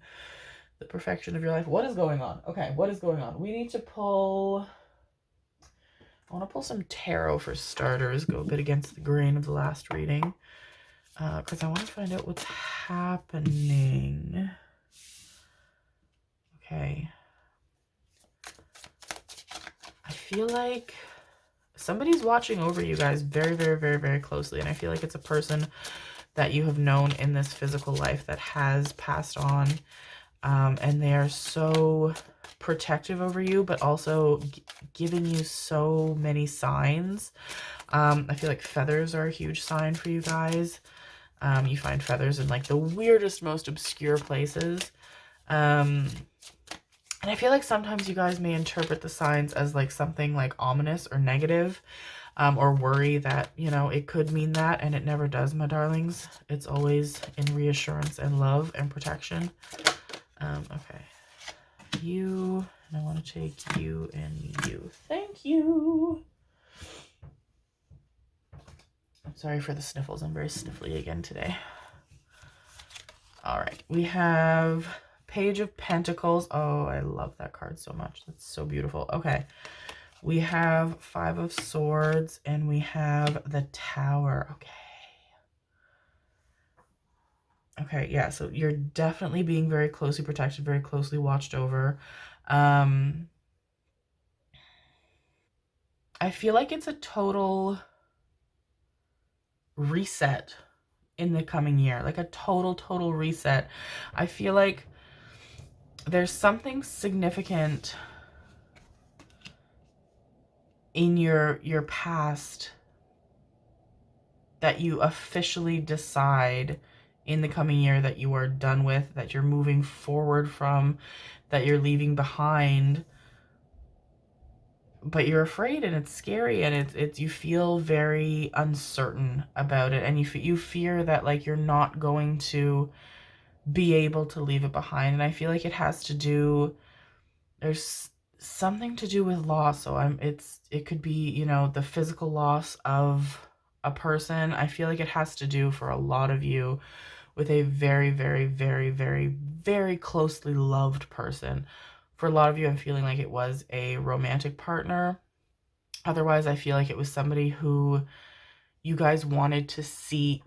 The perfection of your life. What is going on? Okay, what is going on? We need to pull, I want to pull some tarot for starters, go a bit against the grain of the last reading, because I want to find out what's happening. Okay. I feel like somebody's watching over you guys very, very, very, very closely, and I feel like it's a person that you have known in this physical life that has passed on, and they are so protective over you, but also giving you so many signs. I feel like feathers are a huge sign for you guys. You find feathers in like the weirdest, most obscure places. And I feel like sometimes you guys may interpret the signs as like something like ominous or negative, or worry that, you know, it could mean that, and it never does, my darlings. It's always in reassurance and love and protection. Okay. You, and I want to take you and you. Thank you. I'm sorry for the sniffles. I'm very sniffly again today. All right. We have Page of Pentacles. Oh, I love that card so much. That's so beautiful. Okay. We have Five of Swords, and we have the Tower. Okay. Okay, yeah, so you're definitely being very closely protected, very closely watched over. I feel like it's a total reset in the coming year, like a total reset. I feel like there's something significant in your past that you officially decide in the coming year that you are done with, that you're moving forward from, that you're leaving behind. But you're afraid, and it's scary, and it's you feel very uncertain about it, and you fear that like you're not going to be able to leave it behind. And I feel like it has to do, there's something to do with loss. So it could be, you know, the physical loss of a person. I feel like it has to do for a lot of you with a very, very, very, very, very closely loved person. For a lot of you, I'm feeling like it was a romantic partner. Otherwise, I feel like it was somebody who you guys wanted to see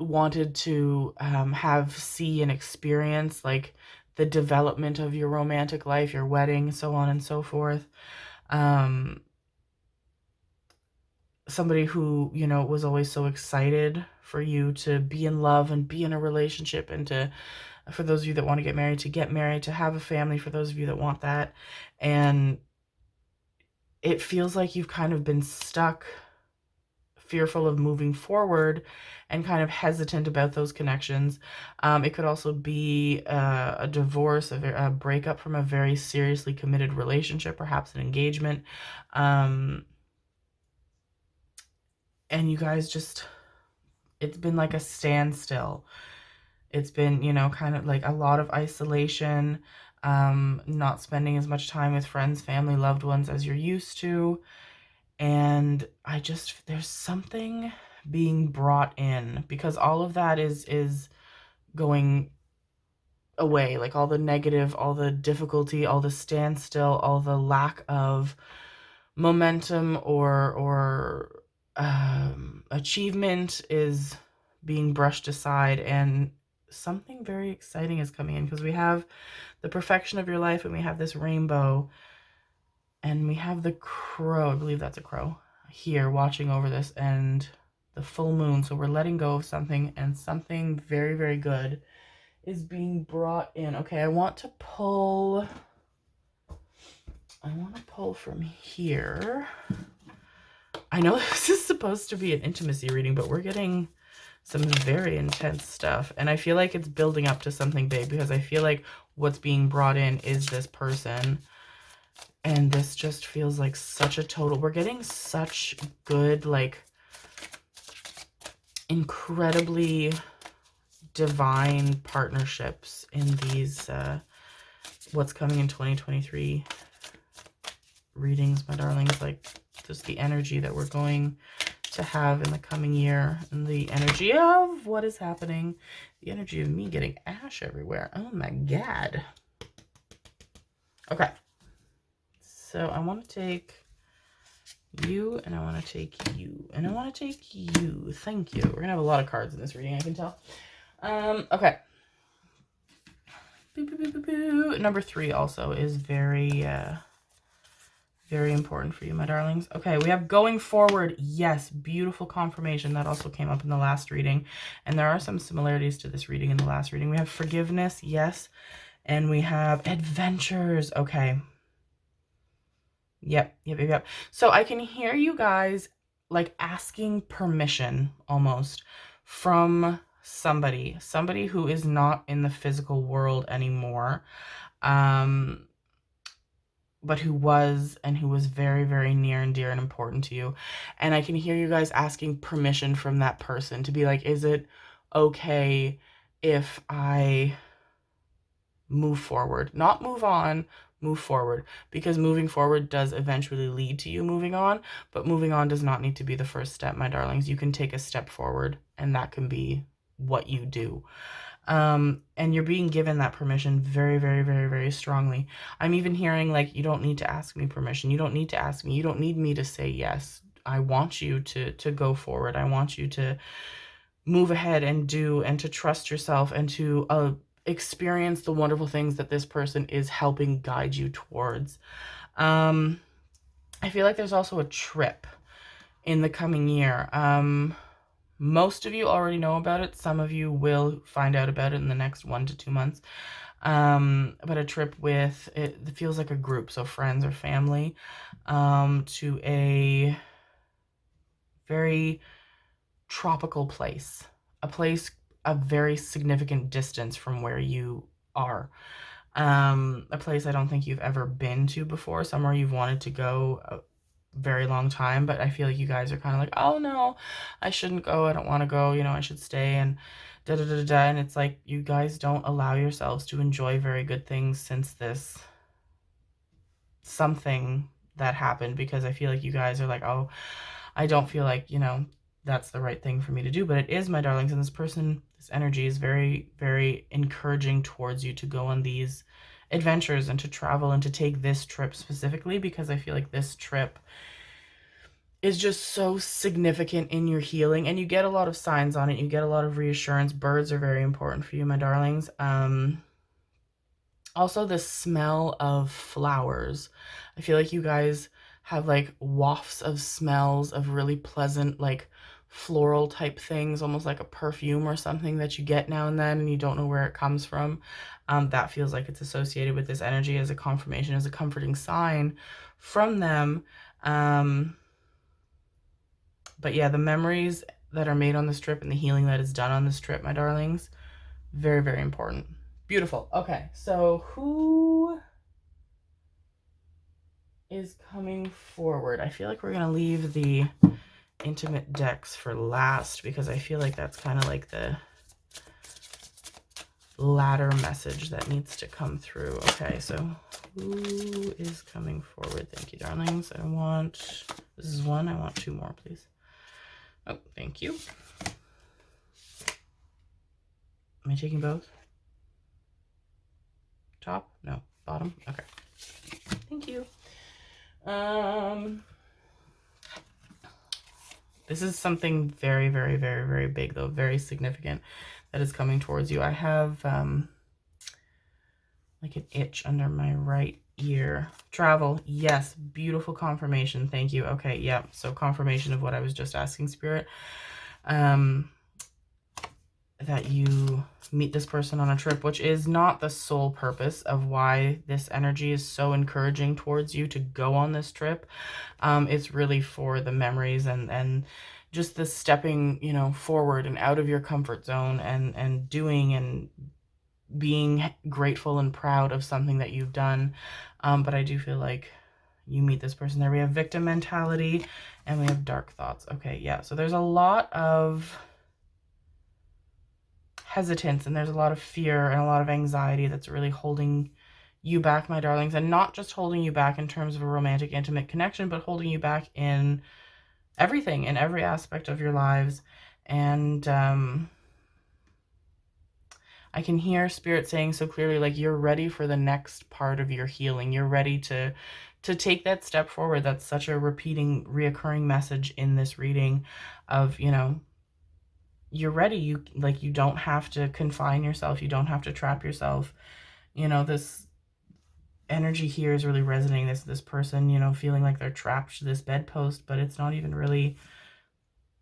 and experience, like the development of your romantic life, your wedding, so on and so forth. Somebody who, you know, was always so excited for you to be in love and be in a relationship, and for those of you that want to get married, to have a family, for those of you that want that. And it feels like you've kind of been stuck fearful of moving forward and kind of hesitant about those connections. It could also be a divorce, a breakup from a very seriously committed relationship, perhaps an engagement. And you guys just, it's been like a standstill. It's been, you know, kind of like a lot of isolation, not spending as much time with friends, family, loved ones as you're used to. And there's something being brought in, because all of that is going away. Like all the negative, all the difficulty, all the standstill, all the lack of momentum or achievement is being brushed aside, and something very exciting is coming in, because we have the perfection of your life and we have this rainbow. And we have the crow, I believe that's a crow, here watching over this, and the full moon. So we're letting go of something, and something very, very good is being brought in. Okay, I want to pull from here. I know this is supposed to be an intimacy reading, but we're getting some very intense stuff. And I feel like it's building up to something big, because I feel like what's being brought in is this person. And this just feels like such a total. We're getting such good, like, incredibly divine partnerships in these, what's coming in 2023 readings, my darlings. Like, just the energy that we're going to have in the coming year, and the energy of what is happening, the energy of me getting ash everywhere. Oh my God. Okay. So I want to take you, and I want to take you, and I want to take you. Thank you. We're going to have a lot of cards in this reading, I can tell. Okay. Boo, boo, boo, boo, boo. Number 3 also is very, very important for you, my darlings. Okay, we have going forward. Yes, beautiful confirmation. That also came up in the last reading. And there are some similarities to this reading in the last reading. We have forgiveness. Yes. And we have adventures. Okay. Yep. So I can hear you guys like asking permission almost from somebody who is not in the physical world anymore, but who was very, very near and dear and important to you. And I can hear you guys asking permission from that person to be like, is it okay if I move forward? Not move on, move forward, because moving forward does eventually lead to you moving on, but moving on does not need to be the first step, my darlings. You can take a step forward, and that can be what you do. And you're being given that permission very, very, very, very strongly. I'm even hearing like, you don't need to ask me permission. You don't need to ask me. You don't need me to say yes. I want you to go forward. I want you to move ahead and do, and to trust yourself, and to experience the wonderful things that this person is helping guide you towards. I feel like there's also a trip in the coming year. Most of you already know about it. Some of you will find out about it in the next 1 to 2 months. But a trip with, it feels like a group, so friends or family, to a very tropical place, a very significant distance from where you are. A place I don't think you've ever been to before, somewhere you've wanted to go a very long time, but I feel like you guys are kind of like, oh no, I shouldn't go, I don't want to go, you know, I should stay, and da da da da, and it's like you guys don't allow yourselves to enjoy very good things since this something that happened, because I feel like you guys are like, oh, I don't feel like, you know, that's the right thing for me to do, but it is, my darlings. And this energy is very, very encouraging towards you to go on these adventures and to travel and to take this trip specifically, because I feel like this trip is just so significant in your healing, and you get a lot of signs on it. You get a lot of reassurance. Birds are very important for you, my darlings. Also the smell of flowers. I feel like you guys have like wafts of smells of really pleasant, like floral type things, almost like a perfume or something that you get now and then, and you don't know where it comes from. That feels like it's associated with this energy as a confirmation, as a comforting sign from them. But yeah, the memories that are made on this trip and the healing that is done on this trip, my darlings, very, very important. Beautiful. Okay, so who is coming forward? I feel like we're going to leave the intimate decks for last because I feel like that's kind of like the ladder message that needs to come through. Okay, so who is coming forward? Thank you, darlings. This is one. I want two more, please. Oh, thank you. Am I taking both? Top? No. Bottom? Okay. Thank you. This is something very, very, very, very big, though. Very significant that is coming towards you. I have like an itch under my right ear. Travel. Yes. Beautiful confirmation. Thank you. Okay. Yeah. So confirmation of what I was just asking, Spirit. That you meet this person on a trip, which is not the sole purpose of why this energy is so encouraging towards you to go on this trip. It's really for the memories and just the stepping, you know, forward and out of your comfort zone and doing and being grateful and proud of something that you've done. But I do feel like you meet this person there. We have victim mentality and we have dark thoughts. Okay, yeah. So there's a lot of hesitance and there's a lot of fear and a lot of anxiety that's really holding you back, my darlings, and not just holding you back in terms of a romantic, intimate connection, but holding you back in everything, in every aspect of your lives. And I can hear Spirit saying so clearly, like, you're ready for the next part of your healing. You're ready to take that step forward. That's such a reoccurring message in this reading of, you know, you're ready. You don't have to confine yourself. You don't have to trap yourself. You know, this energy here is really resonating. This person, you know, feeling like they're trapped to this bedpost, but it's not even really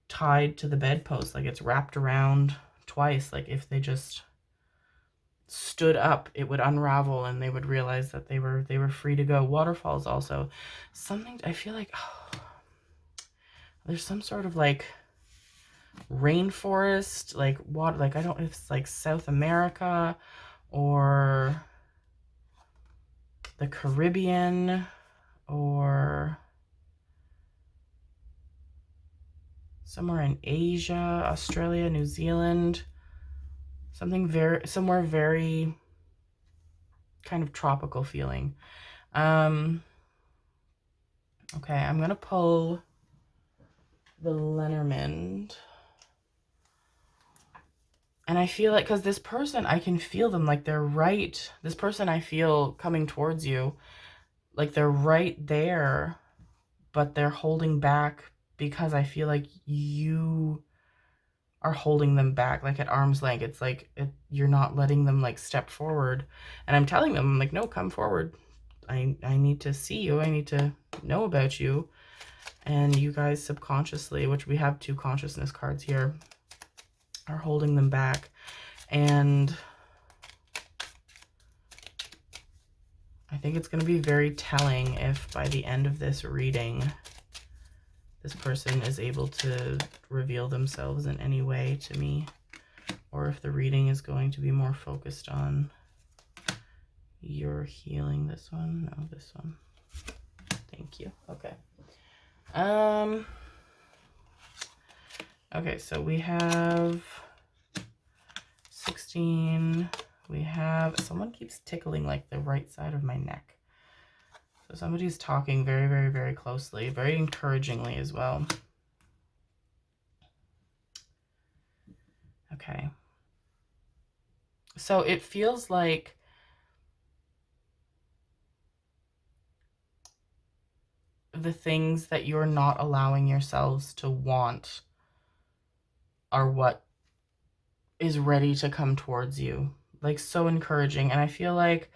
tied to the bedpost. Like, it's wrapped around twice. Like, if they just stood up, it would unravel and they would realize that they were free to go. Waterfalls also. Something, I feel like, oh, there's some sort of like rainforest, like water, like I don't know if it's like South America or the Caribbean or somewhere in Asia, Australia, New Zealand, somewhere very kind of tropical feeling. Okay, I'm gonna pull the Lenormand. And I feel like, because this person, I can feel them, like they're right. This person I feel coming towards you, like they're right there, but they're holding back because I feel like you are holding them back, like at arm's length. It's like you're not letting them like step forward. And I'm telling them, I'm like, no, come forward. I need to see you. I need to know about you. And you guys subconsciously, which we have two consciousness cards here, are holding them back. And I think it's going to be very telling if by the end of this reading, this person is able to reveal themselves in any way to me, or if the reading is going to be more focused on your healing. This one? No, this one. Thank you. Okay. Okay, so we have 16. We have, someone keeps tickling like the right side of my neck. So somebody's talking very, very, very closely, very encouragingly as well. Okay. So it feels like the things that you're not allowing yourselves to want are what is ready to come towards you. Like, so encouraging. And I feel like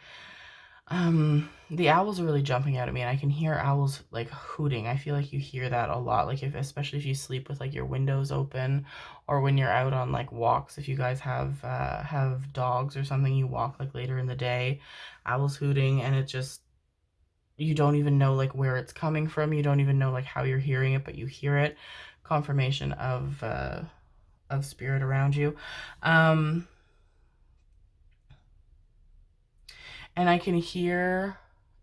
the owls are really jumping out at me, and I can hear owls like hooting. I feel like you hear that a lot, like especially if you sleep with like your windows open, or when you're out on like walks. If you guys have dogs or something, you walk like later in the day, owls hooting, and it just, you don't even know like where it's coming from. You don't even know like how you're hearing it, but you hear it confirmation of spirit around you. And I can hear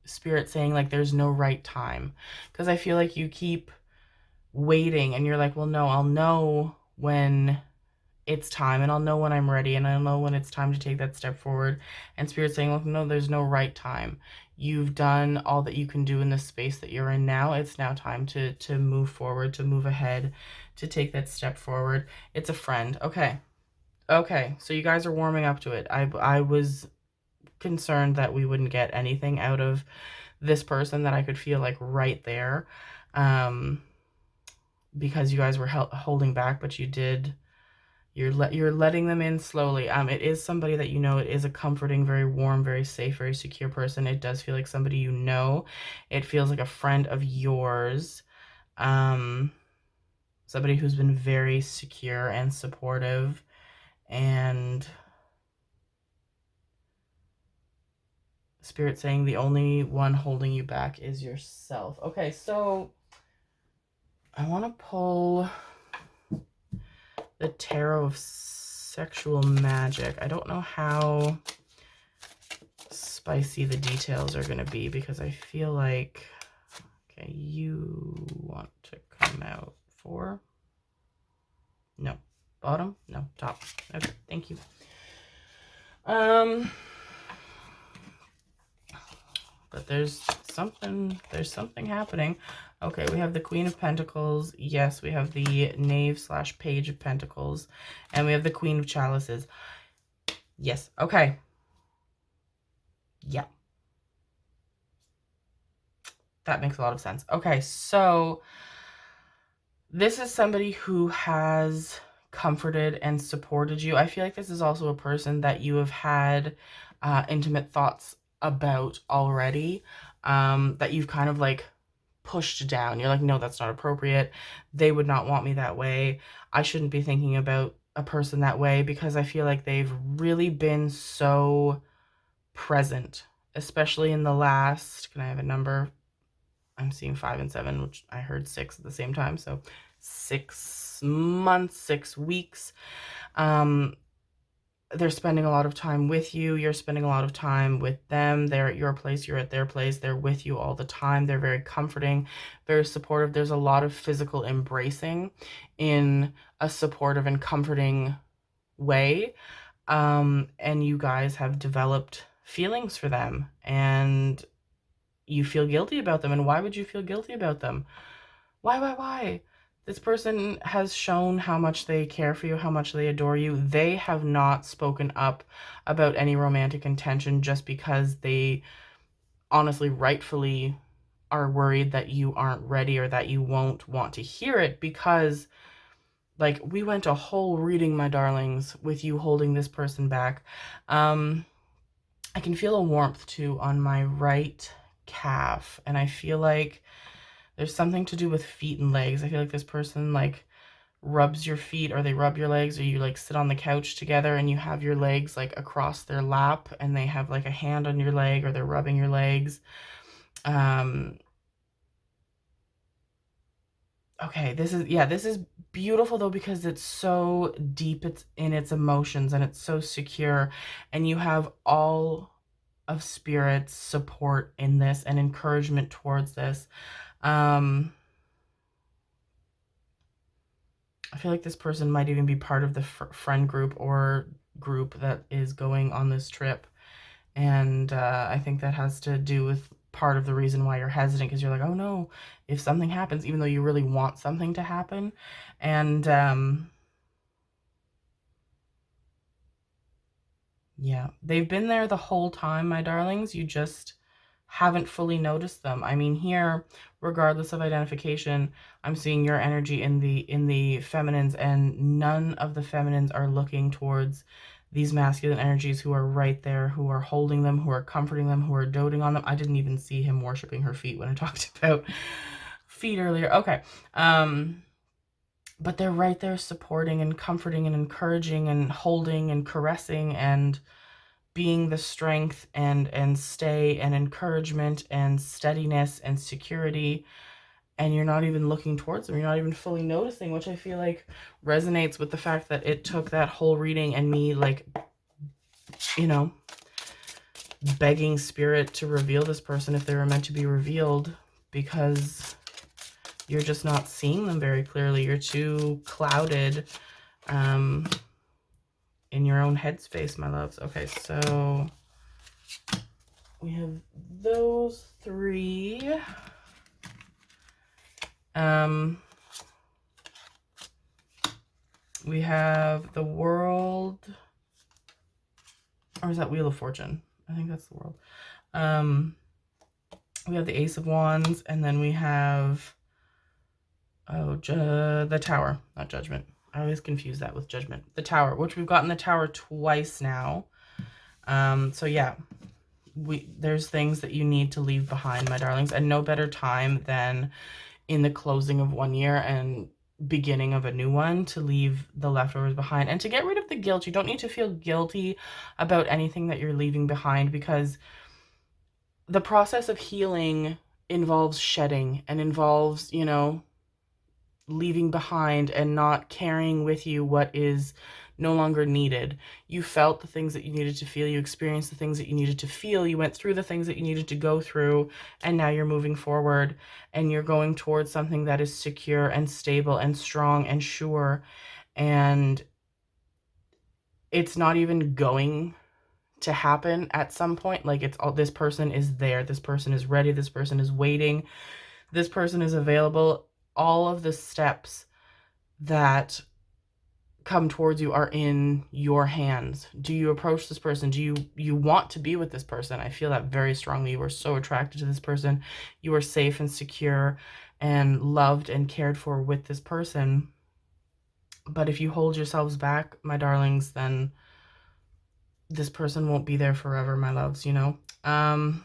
spirit saying like there's no right time, because I feel like you keep waiting and you're like, well, no, I'll know when it's time, and I'll know when I'm ready, and I'll know when it's time to take that step forward. And spirit's saying, look, no, there's no right time. You've done all that you can do in the space that you're in now. It's now time to move forward, to move ahead, to take that step forward. It's a friend. Okay. Okay. So you guys are warming up to it. I was concerned that we wouldn't get anything out of this person, that I could feel like right there, because you guys were holding back, but you did. You're letting them in slowly. It is somebody that you know. It is a comforting, very warm, very safe, very secure person. It does feel like somebody you know. It feels like a friend of yours. Somebody who's been very secure and supportive, and Spirit saying the only one holding you back is yourself. Okay, so I want to pull the Tarot of Sexual Magic. I don't know how spicy the details are going to be, because I feel like, okay, you want to come out for, no, bottom, no, top. Okay, thank you. But there's something happening. Okay, we have the Queen of Pentacles. Yes, we have the Knave / Page of Pentacles. And we have the Queen of Chalices. Yes, okay. Yeah. That makes a lot of sense. Okay, so this is somebody who has comforted and supported you. I feel like this is also a person that you have had intimate thoughts about already, that you've kind of like pushed down. You're like, no, that's not appropriate. They would not want me that way. I shouldn't be thinking about a person that way, because I feel like they've really been so present, especially in the last, can I have a number? I'm seeing 5 and 7, which I heard 6 at the same time. So 6 months, 6 weeks. They're spending a lot of time with you. You're spending a lot of time with them. They're at your place. You're at their place. They're with you all the time. They're very comforting, very supportive. There's a lot of physical embracing in a supportive and comforting way. And you guys have developed feelings for them, and you feel guilty about them. And why would you feel guilty about them? Why? This person has shown how much they care for you, how much they adore you. They have not spoken up about any romantic intention just because they honestly, rightfully are worried that you aren't ready, or that you won't want to hear it, because like we went a whole reading, my darlings, with you holding this person back. I can feel a warmth too on my right calf, and I feel like there's something to do with feet and legs. I feel like this person like rubs your feet, or they rub your legs, or you like sit on the couch together and you have your legs like across their lap, and they have like a hand on your leg, or they're rubbing your legs. Okay, this is beautiful though, because it's so deep, it's in its emotions, and it's so secure, and you have all of Spirit's support in this and encouragement towards this. I feel like this person might even be part of the friend group or group that is going on this trip. And I think that has to do with part of the reason why you're hesitant, because you're like, oh no, if something happens, even though you really want something to happen. And yeah, they've been there the whole time, my darlings. You just haven't fully noticed them. I mean, here, regardless of identification, I'm seeing your energy in the feminines, and none of the feminines are looking towards these masculine energies who are right there, who are holding them, who are comforting them, who are doting on them. I didn't even see him worshiping her feet when I talked about feet earlier. Okay. But they're right there supporting and comforting and encouraging and holding and caressing and being the strength and stay and encouragement and steadiness and security. and you're not even looking towards them. You're not even fully noticing, which I feel like resonates with the fact that it took that whole reading and me, like, you know, begging spirit to reveal this person if they were meant to be revealed, because you're just not seeing them very clearly. You're too clouded in your own headspace, my loves. Okay, so we have those three. We have the World, or is that Wheel of Fortune? I think that's the World. We have the Ace of Wands, and then we have, the Tower, not Judgment. I always confuse that with Judgment. The Tower, which we've gotten the Tower twice now. So yeah, there's things that you need to leave behind, my darlings, and no better time than in the closing of one year and beginning of a new one to leave the leftovers behind and to get rid of the guilt. You don't need to feel guilty about anything that you're leaving behind, because the process of healing involves shedding and involves, you know, leaving behind and not carrying with you what is no longer needed. You felt the things that you needed to feel. You experienced the things that you needed to feel. You went through the things that you needed to go through. And now you're moving forward and you're going towards something that is secure and stable and strong and sure. And it's not even going to happen at some point. Like, it's all, this person is there. This person is ready. This person is waiting. This person is available. All of the steps that come towards you are in your hands. Do you approach this person? Do you want to be with this person? I feel that very strongly. You are so attracted to this person. You are safe and secure and loved and cared for with this person. But if you hold yourselves back, my darlings, then this person won't be there forever, my loves, you know? And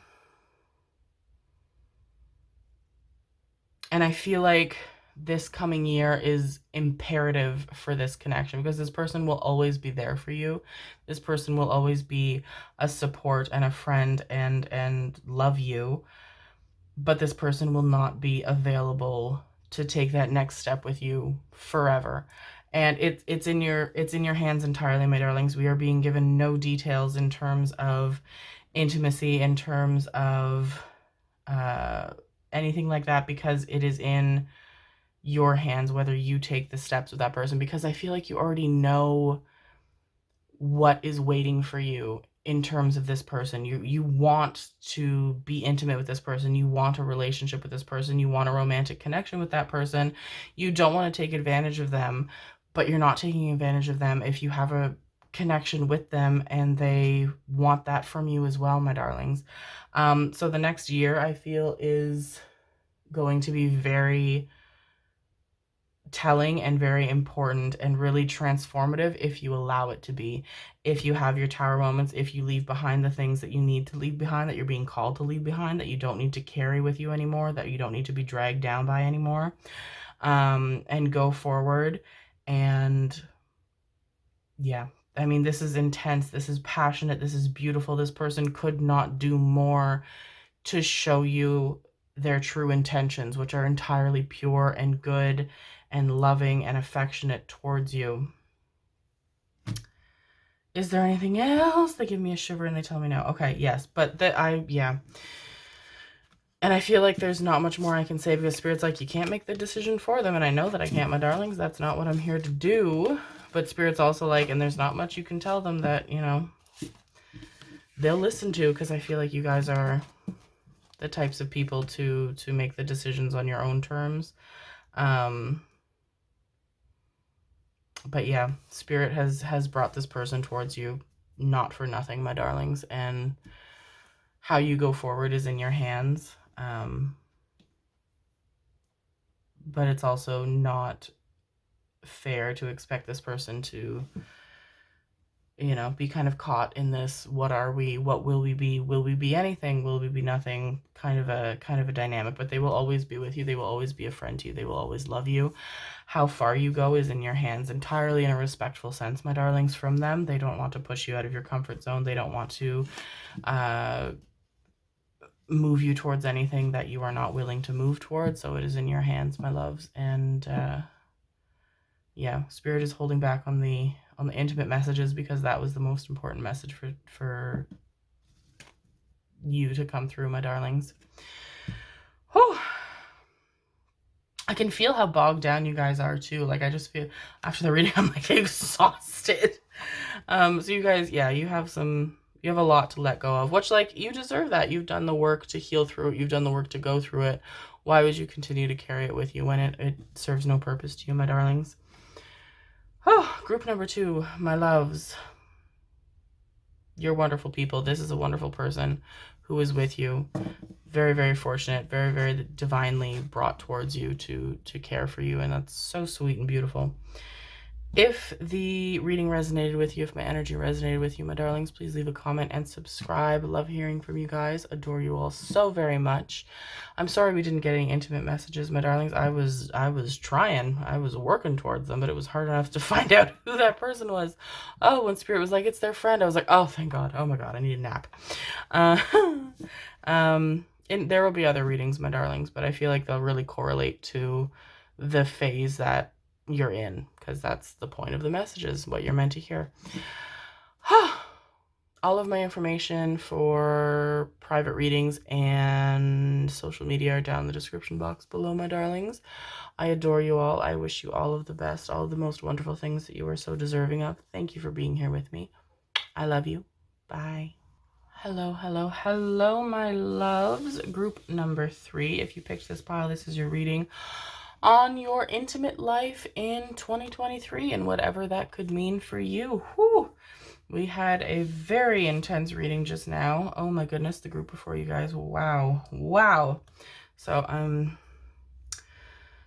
I feel like this coming year is imperative for this connection, because this person will always be there for you. This person will always be a support and a friend and love you, but this person will not be available to take that next step with you forever. And it's in your hands entirely, my darlings. We are being given no details in terms of intimacy, in terms of anything like that, because it is in your hands whether you take the steps with that person, because I feel like you already know what is waiting for you in terms of this person. You want to be intimate with this person. You want a relationship with this person. You want a romantic connection with that person. You don't want to take advantage of them, but you're not taking advantage of them if you have a connection with them and they want that from you as well, my darlings. So the next year, I feel, is going to be very telling and very important and really transformative if you allow it to be. If you have your Tower moments, if you leave behind the things that you need to leave behind, that you're being called to leave behind, that you don't need to carry with you anymore, that you don't need to be dragged down by anymore, and go forward. And yeah, I mean, this is intense, this is passionate, this is beautiful. This person could not do more to show you their true intentions, which are entirely pure and good and loving and affectionate towards you. Is there anything else? They give me a shiver and they tell me no. Okay, yes, but yeah. And I feel like there's not much more I can say, because Spirit's like, you can't make the decision for them. And I know that I can't, my darlings. That's not what I'm here to do. But Spirit's also like, and there's not much you can tell them that, you know, they'll listen to, because I feel like you guys are the types of people to make the decisions on your own terms. But yeah, Spirit has brought this person towards you, not for nothing, my darlings. And how you go forward is in your hands. But it's also not fair to expect this person to, you know, be kind of caught in this, what are we, what will we be anything, will we be nothing, kind of a dynamic. But they will always be with you. They will always be a friend to you. They will always love you. How far you go is in your hands, entirely in a respectful sense, my darlings, from them. They don't want to push you out of your comfort zone. They don't want to move you towards anything that you are not willing to move towards. So it is in your hands, my loves. And yeah, Spirit is holding back on the intimate messages, because that was the most important message for you to come through, my darlings. Whew. I can feel how bogged down you guys are too. Like, I just feel after the reading, I'm like exhausted. So you guys, yeah, you have a lot to let go of, which, like, you deserve that. You've done the work to heal through it. You've done the work to go through it. Why would you continue to carry it with you when it serves no purpose to you, my darlings? Oh, group number 2, my loves. You're wonderful people. This is a wonderful person who is with you. Very, very fortunate, very, very divinely brought towards you to care for you. And that's so sweet and beautiful. If the reading resonated with you, if my energy resonated with you, my darlings, please leave a comment and subscribe. Love hearing from you guys. Adore you all so very much. I'm sorry we didn't get any intimate messages, my darlings. I was trying. I was working towards them, but it was hard enough to find out who that person was. Oh, when Spirit was like, it's their friend, I was like, oh, thank God. Oh my God, I need a nap. And there will be other readings, my darlings, but I feel like they'll really correlate to the phase that you're in, because that's the point of the messages, what you're meant to hear. All of my information for private readings and social media are down in the description box below, my darlings. I adore you all. I wish you all of the best, all of the most wonderful things that you are so deserving of. Thank you for being here with me. I love you. Bye. Hello, hello, hello, my loves. Group number 3. If you picked this pile, this is your reading on your intimate life in 2023 and whatever that could mean for you. Whew. We had a very intense reading just now. Oh my goodness, the group before you guys. Wow. Wow. So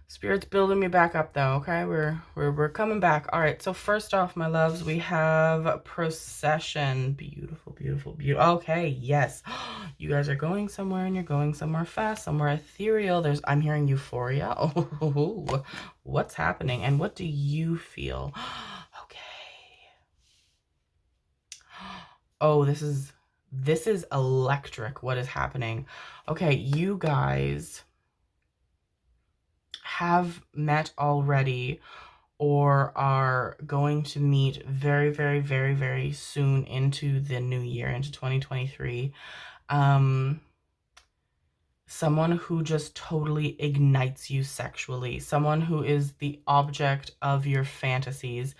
Spirit's building me back up though, okay? We're coming back. All right, so first off, my loves, we have Procession. Beautiful, beautiful, beautiful. Okay, yes. You guys are going somewhere, and you're going somewhere fast, somewhere ethereal. I'm hearing euphoria. Oh, what's happening? And what do you feel? Okay. Oh, this is electric, what is happening. Okay, you guys have met already or are going to meet very, very, very, very soon into the new year, into 2023. Someone who just totally ignites you sexually, someone who is the object of your fantasies.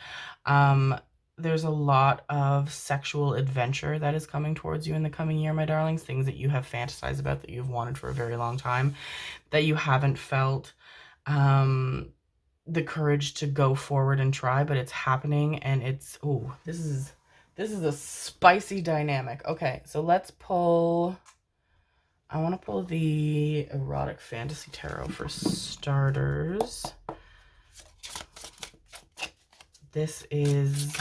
There's a lot of sexual adventure that is coming towards you in the coming year, my darlings, things that you have fantasized about, that you've wanted for a very long time, that you haven't felt the courage to go forward and try, but it's happening. And it's, oh, this is a spicy dynamic. Okay, so let's pull, I want to pull the Erotic Fantasy Tarot for starters. This is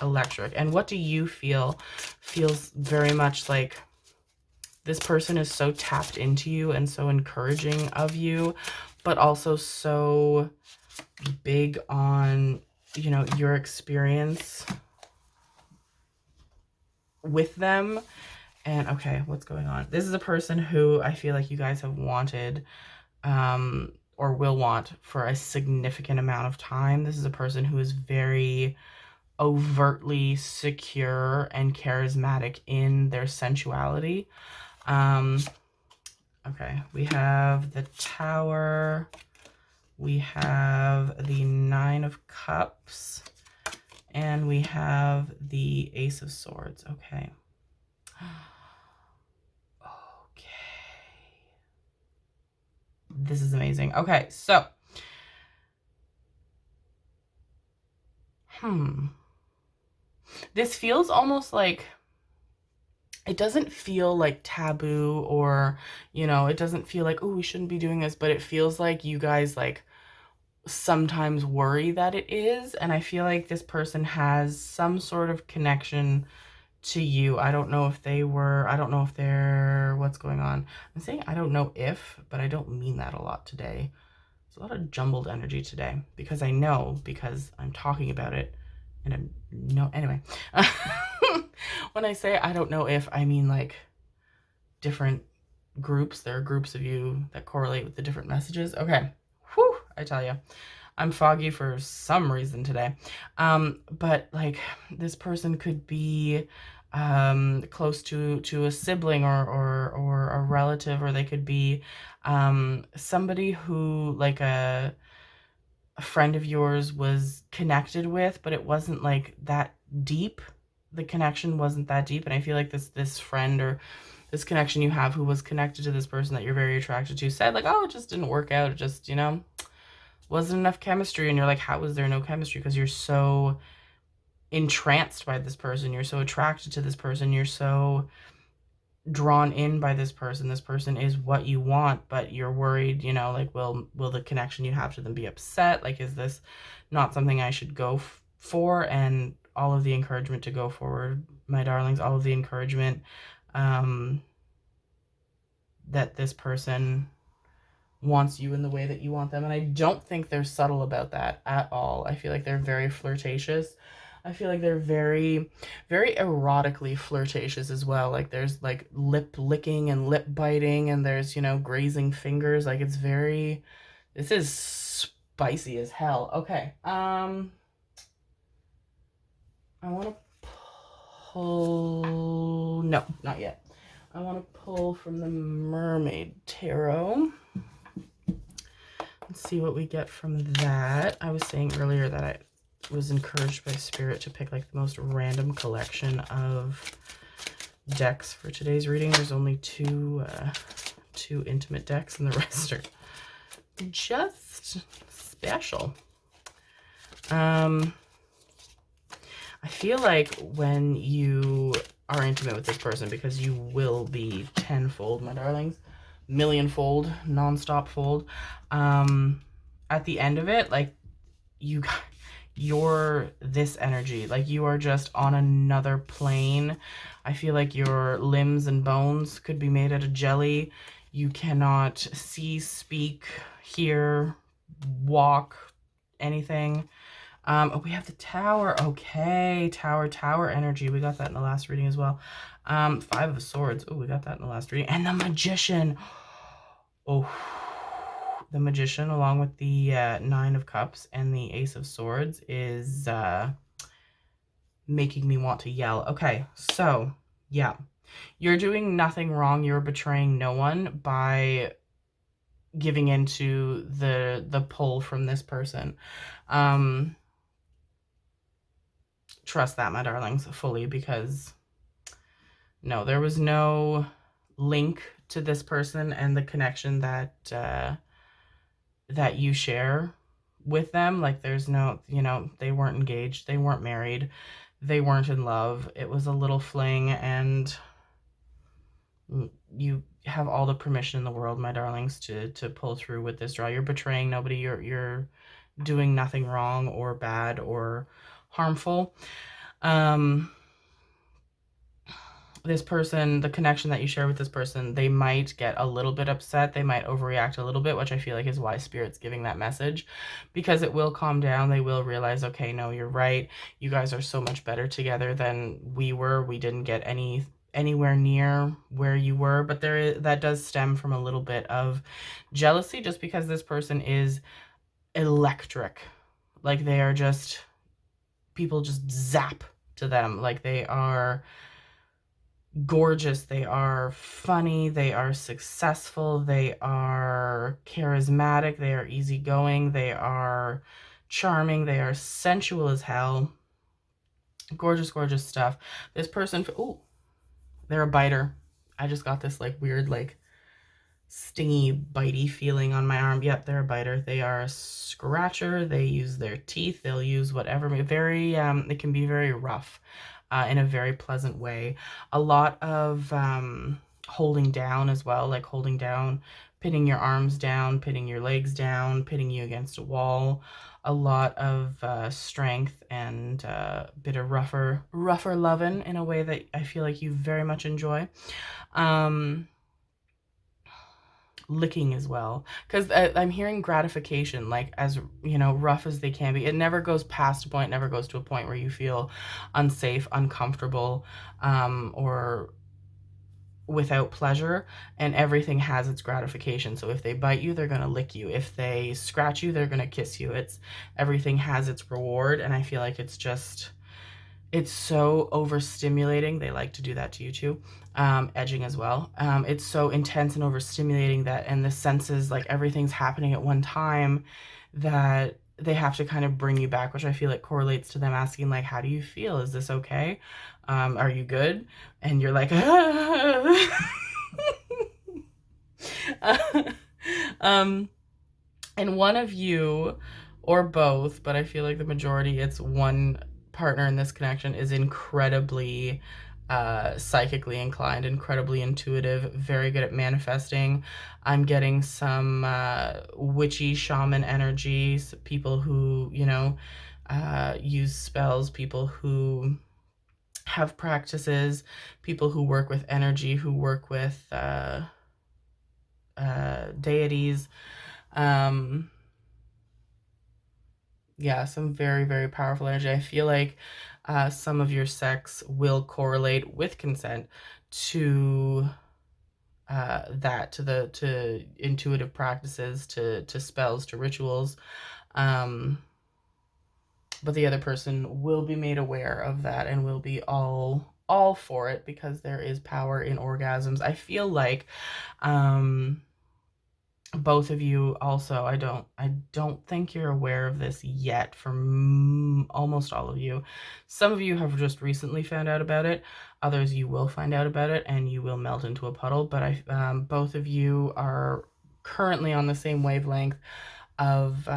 electric. And what do you feel? Feels very much like this person is so tapped into you and so encouraging of you, but also so big on, you know, your experience with them. And okay, what's going on? This is a person who I feel like you guys have wanted or will want for a significant amount of time. This is a person who is very overtly secure and charismatic in their sensuality. Okay, we have the Tower, we have the 9 of Cups, and we have the Ace of Swords. Okay. Okay. This is amazing. Okay, so this feels almost like, it doesn't feel like taboo, or, you know, it doesn't feel like, oh, we shouldn't be doing this, but it feels like you guys like sometimes worry that it is. And I feel like this person has some sort of connection to you. I don't know if they're, what's going on? I'm saying I don't know if, but I don't mean that a lot today. There's a lot of jumbled energy today, because I know, because I'm talking about it, and I'm, no, anyway. When I say I don't know if, I mean like different groups. There are groups of you that correlate with the different messages. Okay. Whew, I tell you. I'm foggy for some reason today. But like this person could be close to a sibling or a relative, or they could be somebody who like a friend of yours was connected with, but it wasn't like that deep. The connection wasn't that deep. And I feel like this friend or this connection you have who was connected to this person that you're very attracted to said like, oh, it just didn't work out. It just, wasn't enough chemistry. And you're like, how is there no chemistry? Because you're so entranced by this person. You're so attracted to this person. You're so drawn in by this person. This person is what you want, but you're worried, like, will the connection you have to them be upset? Like, is this not something I should go for? And all of the encouragement to go forward, my darlings, all of the encouragement that this person wants you in the way that you want them. And I don't think they're subtle about that at all. I feel like they're very flirtatious. I feel like they're very, very erotically flirtatious as well. Like there's like lip licking and lip biting, and there's, grazing fingers. Like this is spicy as hell. Okay. I want to pull, no, not yet. I want to pull from the Mermaid Tarot. Let's see what we get from that. I was saying earlier that I was encouraged by Spirit to pick like the most random collection of decks for today's reading. There's only two intimate decks, and the rest are just special. I feel like when you are intimate with this person, because you will be tenfold, my darlings, millionfold, non-stop fold, at the end of it, like you're this energy, like you are just on another plane. I feel like your limbs and bones could be made out of jelly. You cannot see, speak, hear, walk, anything. We have the Tower. Okay, Tower energy. We got that in the last reading as well. Five of Swords. Oh, we got that in the last reading. And the Magician. Oh, the Magician, along with the Nine of Cups and the Ace of Swords, is making me want to yell. Okay, so, yeah. You're doing nothing wrong. You're betraying no one by giving into the pull from this person. Trust that, my darlings, fully, because no, there was no link to this person and the connection that that you share with them. Like there's no, they weren't engaged, they weren't married, they weren't in love. It was a little fling, and you have all the permission in the world, my darlings, to pull through with this draw. You're betraying nobody. You're doing nothing wrong or bad or harmful. This person, the connection that you share with this person, they might get a little bit upset. They might overreact a little bit, which I feel like is why Spirit's giving that message, because it will calm down. They will realize, okay, no, you're right. You guys are so much better together than we were. We didn't get anywhere near where you were, but that does stem from a little bit of jealousy, just because this person is electric. Like they are just, people just zap to them. Like they are gorgeous, they are funny, they are successful, they are charismatic, they are easygoing, they are charming, they are sensual as hell. Gorgeous, gorgeous stuff. This person, oh, they're a biter. I just got this like weird, like stingy, bitey feeling on my arm. Yep, they're a biter. They are a scratcher. They use their teeth. They'll use whatever. Very, it can be very rough. In a very pleasant way. A lot of holding down as well, like holding down, pinning your arms down, pinning your legs down, pinning you against a wall. A lot of strength and a bit of rougher loving in a way that I feel like you very much enjoy. Licking as well, because I'm hearing gratification, like as rough as they can be. It never goes past a point, never goes to a point where you feel unsafe, uncomfortable, or without pleasure, and everything has its gratification. So if they bite you, they're going to lick you. If they scratch you, they're going to kiss you. Everything has its reward, and I feel like it's so overstimulating. They like to do that to you too. Edging as well. It's so intense and overstimulating that, and the senses, like everything's happening at one time, that they have to kind of bring you back, which I feel like correlates to them asking, like, how do you feel? Is this okay? Are you good? And you're like, and one of you, or both, but I feel like the majority, it's one partner in this connection, is incredibly psychically inclined, incredibly intuitive, very good at manifesting. I'm getting some witchy shaman energies, people who, you know, use spells, people who have practices, people who work with energy, who work with deities. Yeah, some very, very powerful energy. I feel like some of your sex will correlate with consent to to intuitive practices, to spells, to rituals. But the other person will be made aware of that and will be all for it, because there is power in orgasms. I feel like both of you also, I don't think you're aware of this yet, for almost all of you. Some of you have just recently found out about it. Others, you will find out about it and you will melt into a puddle. But both of you are currently on the same wavelength of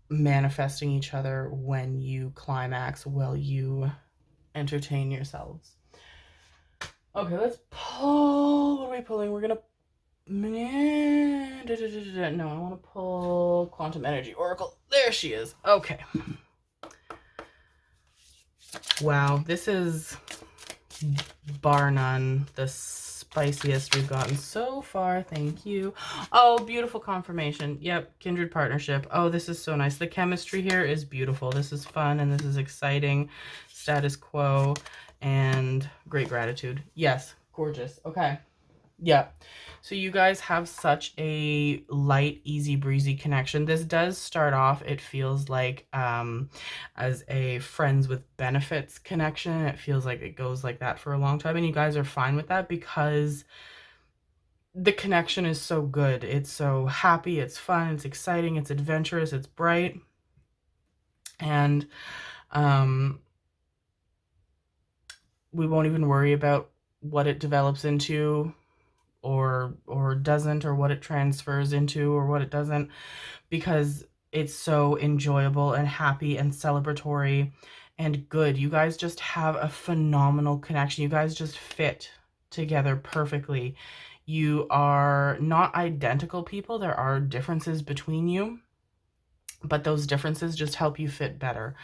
manifesting each other when you climax, while you entertain yourselves. Okay, let's pull. What are we pulling? We're gonna no, I want to pull Quantum Energy Oracle. There she is. Okay. Wow, this is bar none the spiciest we've gotten so far. Thank you. Oh, beautiful confirmation. Yep, kindred partnership. Oh, this is so nice. The chemistry here is beautiful. This is fun and this is exciting. Status quo and great gratitude. Yes, gorgeous. Okay. Yeah. So you guys have such a light, easy breezy connection. This does start off, it feels like, as a friends with benefits connection. It feels like it goes like that for a long time, and you guys are fine with that because the connection is so good. It's so happy, it's fun, it's exciting, it's adventurous, it's bright. And we won't even worry about what it develops into, or doesn't, or what it transfers into, or what it doesn't, because it's so enjoyable and happy and celebratory and good. You guys just have a phenomenal connection. You guys just fit together perfectly. You are not identical people. There are differences between you, but those differences just help you fit better.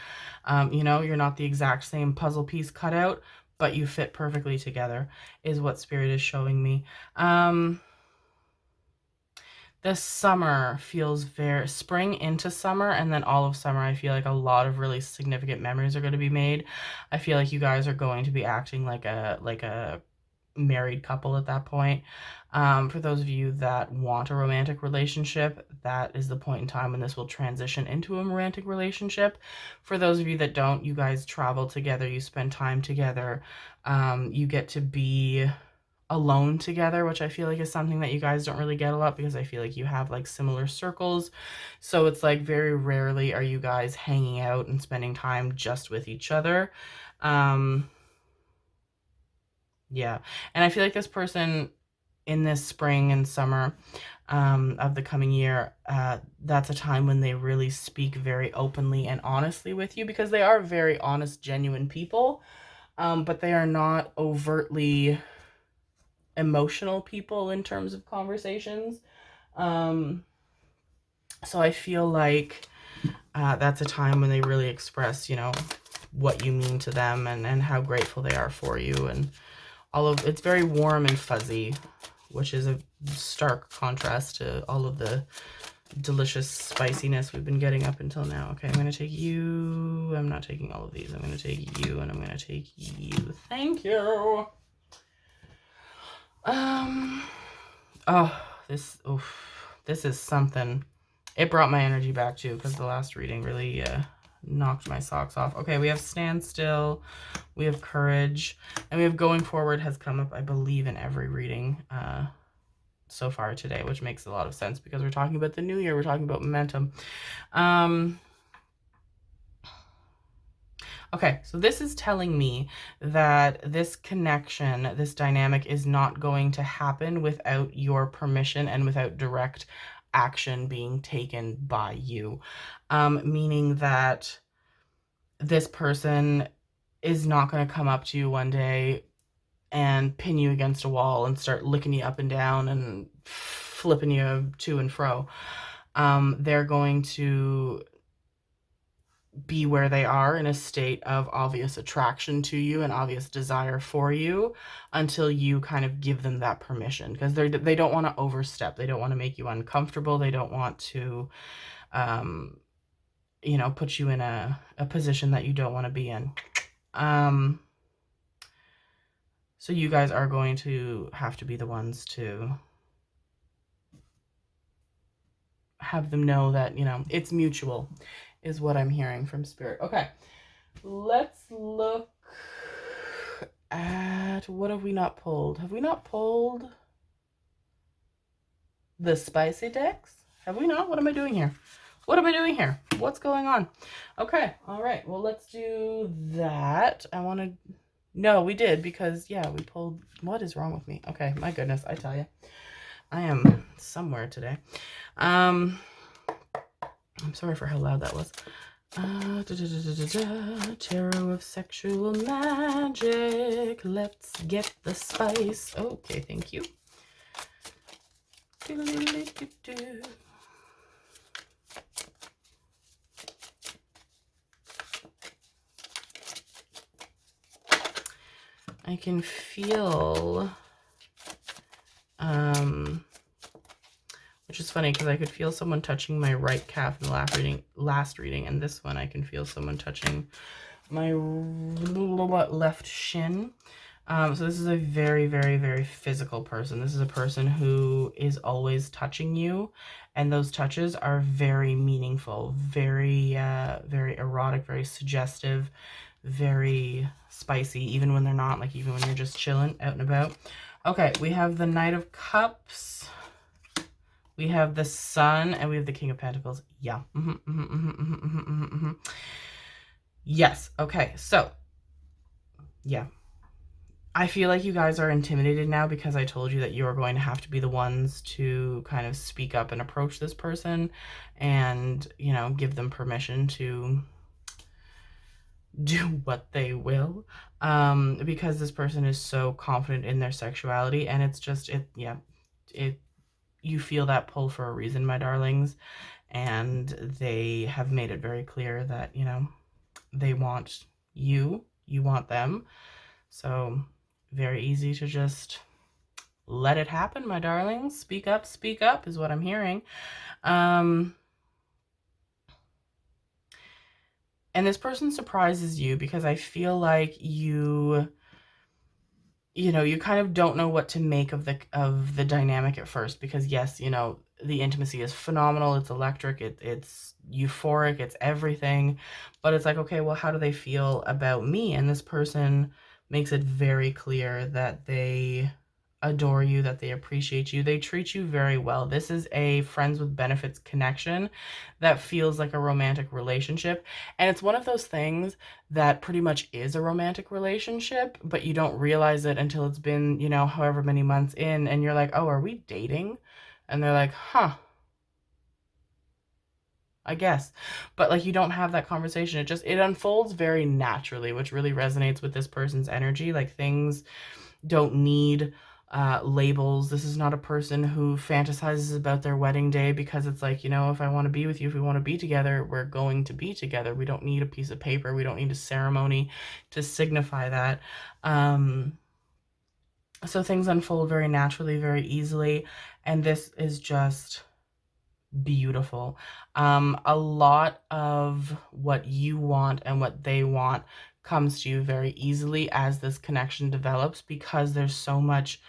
You know, you're not the exact same puzzle piece cut out, but you fit perfectly together, is what Spirit is showing me. This summer feels very spring into summer, and then all of summer, I feel like a lot of really significant memories are going to be made. I feel like you guys are going to be acting like a married couple at that point. For those of you that want a romantic relationship, that is the point in time when this will transition into a romantic relationship. For those of you that don't, you guys travel together, you spend time together, you get to be alone together, which I feel like is something that you guys don't really get a lot, because I feel like you have like similar circles. So it's like very rarely are you guys hanging out and spending time just with each other. Yeah. And I feel like this person in this spring and summer of the coming year, that's a time when they really speak very openly and honestly with you, because they are very honest, genuine people, but they are not overtly emotional people in terms of conversations. So I feel like that's a time when they really express, you know, what you mean to them, and how grateful they are for you, and it's very warm and fuzzy, which is a stark contrast to all of the delicious spiciness we've been getting up until now. Okay, I'm going to take you. I'm not taking all of these. I'm going to take you, and I'm going to take you. Thank you. Oh, this is something. It brought my energy back too, because the last reading really knocked my socks off. Okay, we have stand still, we have courage, and we have going forward has come up, I believe, in every reading so far today, which makes a lot of sense because we're talking about the new year, we're talking about momentum. Okay, so this is telling me that this connection, this dynamic is not going to happen without your permission and without direct action being taken by you. Meaning that this person is not going to come up to you one day and pin you against a wall and start licking you up and down and flipping you to and fro. They're going to be where they are in a state of obvious attraction to you and obvious desire for you until you kind of give them that permission, because they don't want to overstep. They don't want to make you uncomfortable. They don't want to, you know, put you in a position that you don't want to be in. So you guys are going to have to be the ones to have them know that, you know, it's mutual, is what I'm hearing from Spirit. Okay, let's look at, what have we not pulled? Have we not pulled the spicy decks? Have we not? What am I doing here? What am I doing here? What's going on? Okay, all right, well, let's do that. I want to, no, we did, because, yeah, we pulled, what is wrong with me? Okay, my goodness, I tell you, I am somewhere today. I'm sorry for how loud that was. Tarot of Sexual Magic. Let's get the spice. Okay, thank you. I can feel, which is funny because I could feel someone touching my right calf in the last reading, and this one I can feel someone touching my left shin. So this is a very, very, very physical person. This is a person who is always touching you, and those touches are very meaningful, very, very erotic, very suggestive, very spicy, even when they're not, like even when you're just chilling out and about. Okay, we have the Knight of Cups. We have the Sun, and we have the King of Pentacles. Yeah. Yes. Okay. So, yeah. I feel like you guys are intimidated now because I told you that you are going to have to be the ones to kind of speak up and approach this person and, you know, give them permission to do what they will, because this person is so confident in their sexuality, and it's just, you feel that pull for a reason, my darlings, and they have made it very clear that, you know, they want you, you want them. So very easy to just let it happen, my darlings. Speak up is what I'm hearing. And this person surprises you because I feel like you know, you kind of don't know what to make of the dynamic at first, because yes, you know, the intimacy is phenomenal, it's electric, it's euphoric, it's everything, but it's like, okay, well, how do they feel about me? And this person makes it very clear that they adore you, that they appreciate you, they treat you very well. This is a friends with benefits connection that feels like a romantic relationship, and it's one of those things that pretty much is a romantic relationship, but you don't realize it until it's been, you know, however many months in, and you're like, oh, are we dating? And they're like, huh, I guess. But like, you don't have that conversation. It unfolds very naturally, which really resonates with this person's energy. Like, things don't need labels. This is not a person who fantasizes about their wedding day because it's like, you know, if I want to be with you, if we want to be together, we're going to be together. We don't need a piece of paper. We don't need a ceremony to signify that. So things unfold very naturally, very easily, and this is just beautiful. A lot of what you want and what they want comes to you very easily as this connection develops, because there's so much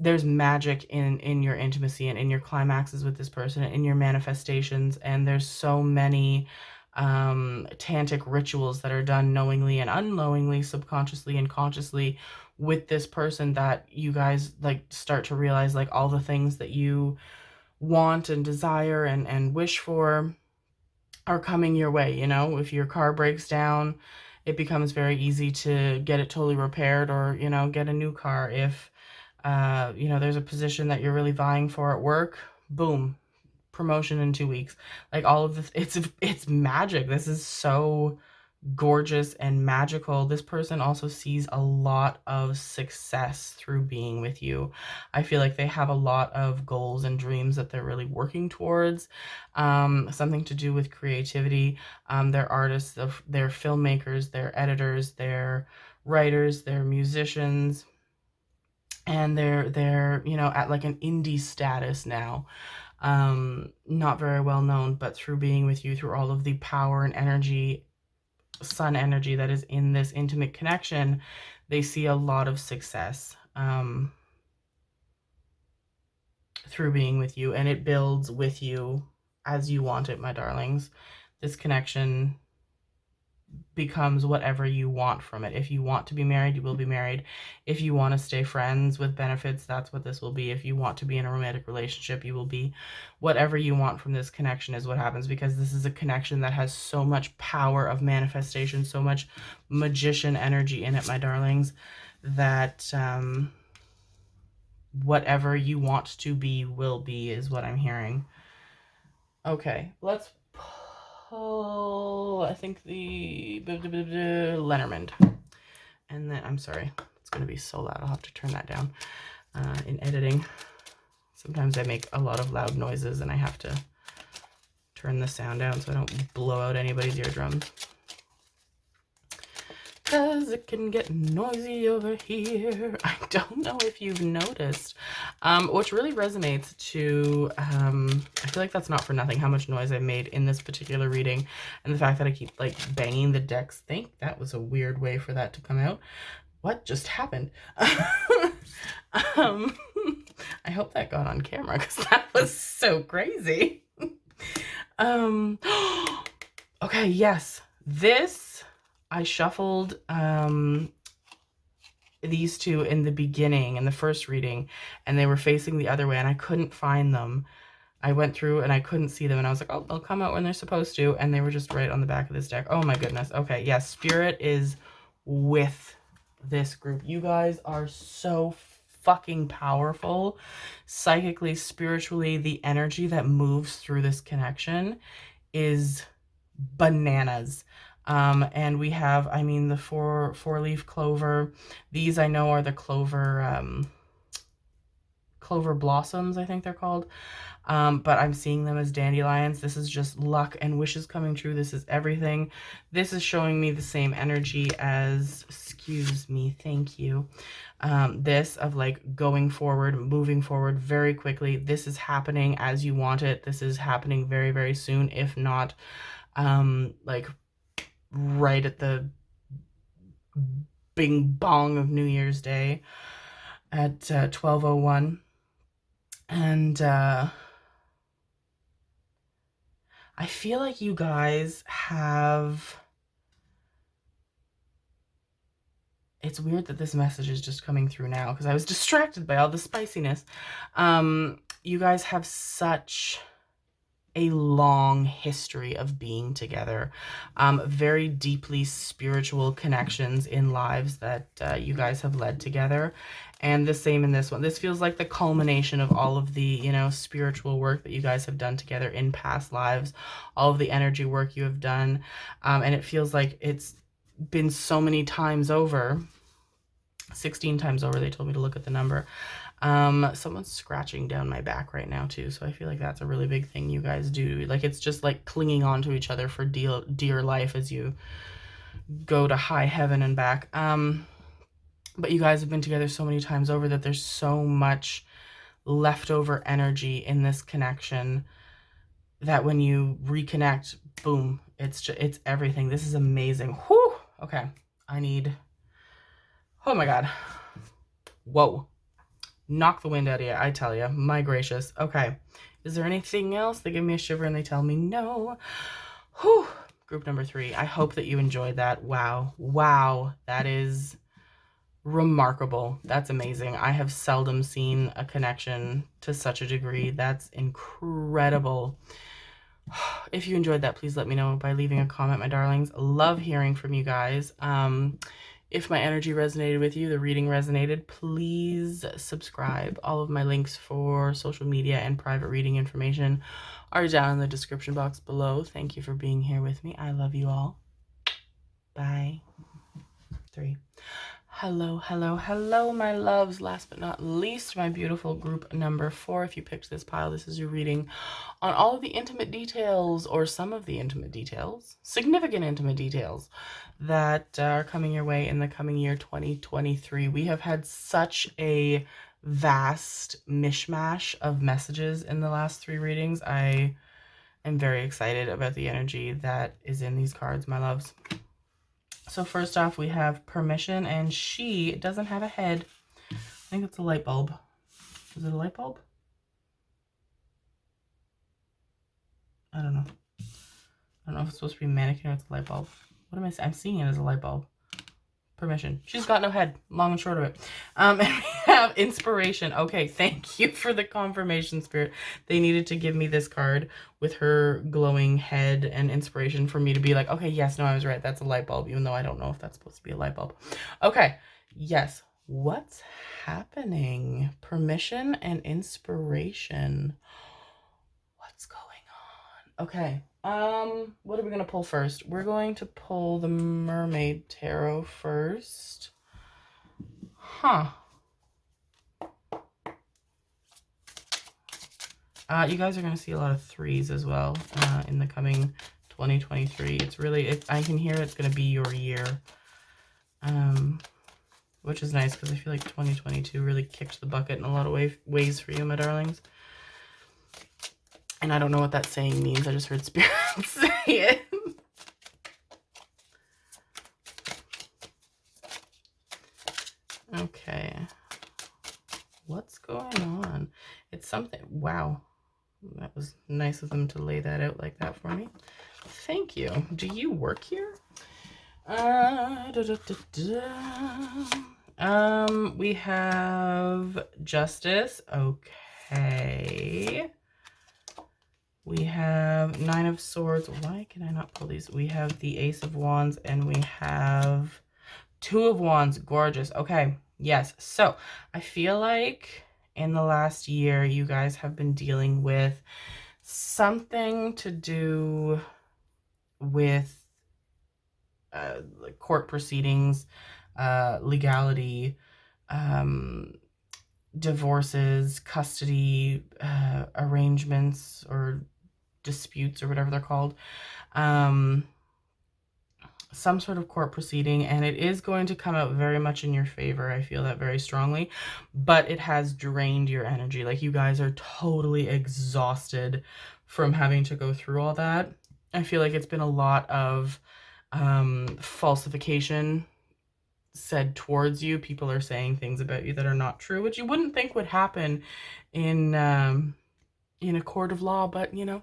there's magic in your intimacy and in your climaxes with this person, in your manifestations, and there's so many tantric rituals that are done knowingly and unknowingly, subconsciously and consciously with this person, that you guys like start to realize like all the things that you want and desire and wish for are coming your way. You know, if your car breaks down, it becomes very easy to get it totally repaired, or, you know, get a new car. If you know, there's a position that you're really vying for at work, boom, promotion in 2 weeks. Like all of this, it's magic. This is so gorgeous and magical. This person also sees a lot of success through being with you. I feel like they have a lot of goals and dreams that they're really working towards. Something to do with creativity. They're artists, they're filmmakers, they're editors, they're writers, they're musicians, and they're you know, at like an indie status now. Not very well known, but through being with you, through all of the power and energy, sun energy that is in this intimate connection, they see a lot of success through being with you, and it builds with you as you want it, my darlings. This connection becomes whatever you want from it. If you want to be married, you will be married. If you want to stay friends with benefits, that's what this will be. If you want to be in a romantic relationship, you will be. Whatever you want from this connection is what happens, because this is a connection that has so much power of manifestation, so much magician energy in it, my darlings, that whatever you want to be will be, is what I'm hearing. Okay, let's pull, I think, the Lenormand. And then, I'm sorry, it's going to be so loud. I'll have to turn that down in editing. Sometimes I make a lot of loud noises and I have to turn the sound down so I don't blow out anybody's eardrums, because it can get noisy over here. I don't know if you've noticed, which really resonates to, I feel like that's not for nothing, how much noise I made in this particular reading, and the fact that I keep like banging the decks. Think that was a weird way for that to come out. What just happened? I hope that got on camera, because that was so crazy. Okay, yes, this, I shuffled these two in the beginning, in the first reading, and they were facing the other way, and I couldn't find them. I went through and I couldn't see them, and I was like, oh, they'll come out when they're supposed to, and they were just right on the back of this deck. Oh my goodness. Okay, yes, Spirit is with this group. You guys are so fucking powerful. Psychically, spiritually, the energy that moves through this connection is bananas. And we have, I mean, the four-leaf clover. These I know are the clover blossoms, I think they're called. But I'm seeing them as dandelions. This is just luck and wishes coming true. This is everything. This is showing me the same energy as, excuse me, thank you. This of like going forward, moving forward very quickly. This is happening as you want it. This is happening very, very soon, if not like right at the bing bong of New Year's Day at 12:01. And I feel like you guys have, it's weird that this message is just coming through now because I was distracted by all the spiciness. You guys have such a long history of being together, very deeply spiritual connections in lives that you guys have led together, and the same in this one. This feels like the culmination of all of the, you know, spiritual work that you guys have done together in past lives, all of the energy work you have done, and it feels like it's been so many times over, 16 times over. They told me to look at the number. Someone's scratching down my back right now too, so I feel like that's a really big thing you guys do. Like, it's just like clinging on to each other for dear life as you go to high heaven and back. But you guys have been together so many times over that there's so much leftover energy in this connection that when you reconnect, boom, it's everything. This is amazing. Whew. Okay, I need, oh my god, whoa. knock the wind out of you, I tell you. My gracious. Okay. Is there anything else? They give me a shiver and they tell me no. Whew. Group number 3. I hope that you enjoyed that. Wow. Wow. That is remarkable. That's amazing. I have seldom seen a connection to such a degree. That's incredible. If you enjoyed that, please let me know by leaving a comment, my darlings. Love hearing from you guys. If my energy resonated with you, the reading resonated, please subscribe. All of my links for social media and private reading information are down in the description box below. Thank you for being here with me. I love you all. Bye. 3. Hello, hello, hello, my loves. Last but not least, my beautiful group number 4. If you picked this pile, this is your reading on all of the intimate details, or some of the intimate details, significant intimate details that are coming your way in the coming year 2023. We have had such a vast mishmash of messages in the last 3 readings. I am very excited about the energy that is in these cards, my loves. So first off, we have Permission, and she doesn't have a head. I think it's a light bulb. Is it a light bulb? I don't know. I don't know if it's supposed to be a mannequin or it's a light bulb. What am I saying? I'm seeing it as a light bulb. Permission. She's got no head, long and short of it. And we have Inspiration. Okay, thank you for the confirmation, Spirit. They needed to give me this card with her glowing head and inspiration for me to be like, okay, yes, no, I was right. That's a light bulb, even though I don't know if that's supposed to be a light bulb. Okay, yes. What's happening? Permission and inspiration. What's going on? Okay. What are we going to pull first? We're going to pull the Mermaid Tarot first. Huh. You guys are going to see a lot of 3s as well in the coming 2023. It's really, I can hear it's going to be your year. Which is nice because I feel like 2022 really kicked the bucket in a lot of ways for you, my darlings. And I don't know what that saying means. I just heard Spirit say it. Okay. What's going on? It's something. Wow. That was nice of them to lay that out like that for me. Thank you. Do you work here? We have Justice. Okay. We have 9 of Swords. Why can I not pull these? We have the Ace of Wands, and we have 2 of Wands. Gorgeous. Okay. Yes. So I feel like in the last year, you guys have been dealing with something to do with court proceedings, legality, divorces, custody, arrangements, or disputes, or whatever they're called. Some sort of court proceeding, and it is going to come out very much in your favor. I feel that very strongly, but it has drained your energy. Like, you guys are totally exhausted from having to go through all that. I feel like it's been a lot of falsification said towards you. People are saying things about you that are not true, which you wouldn't think would happen in a court of law, but you know,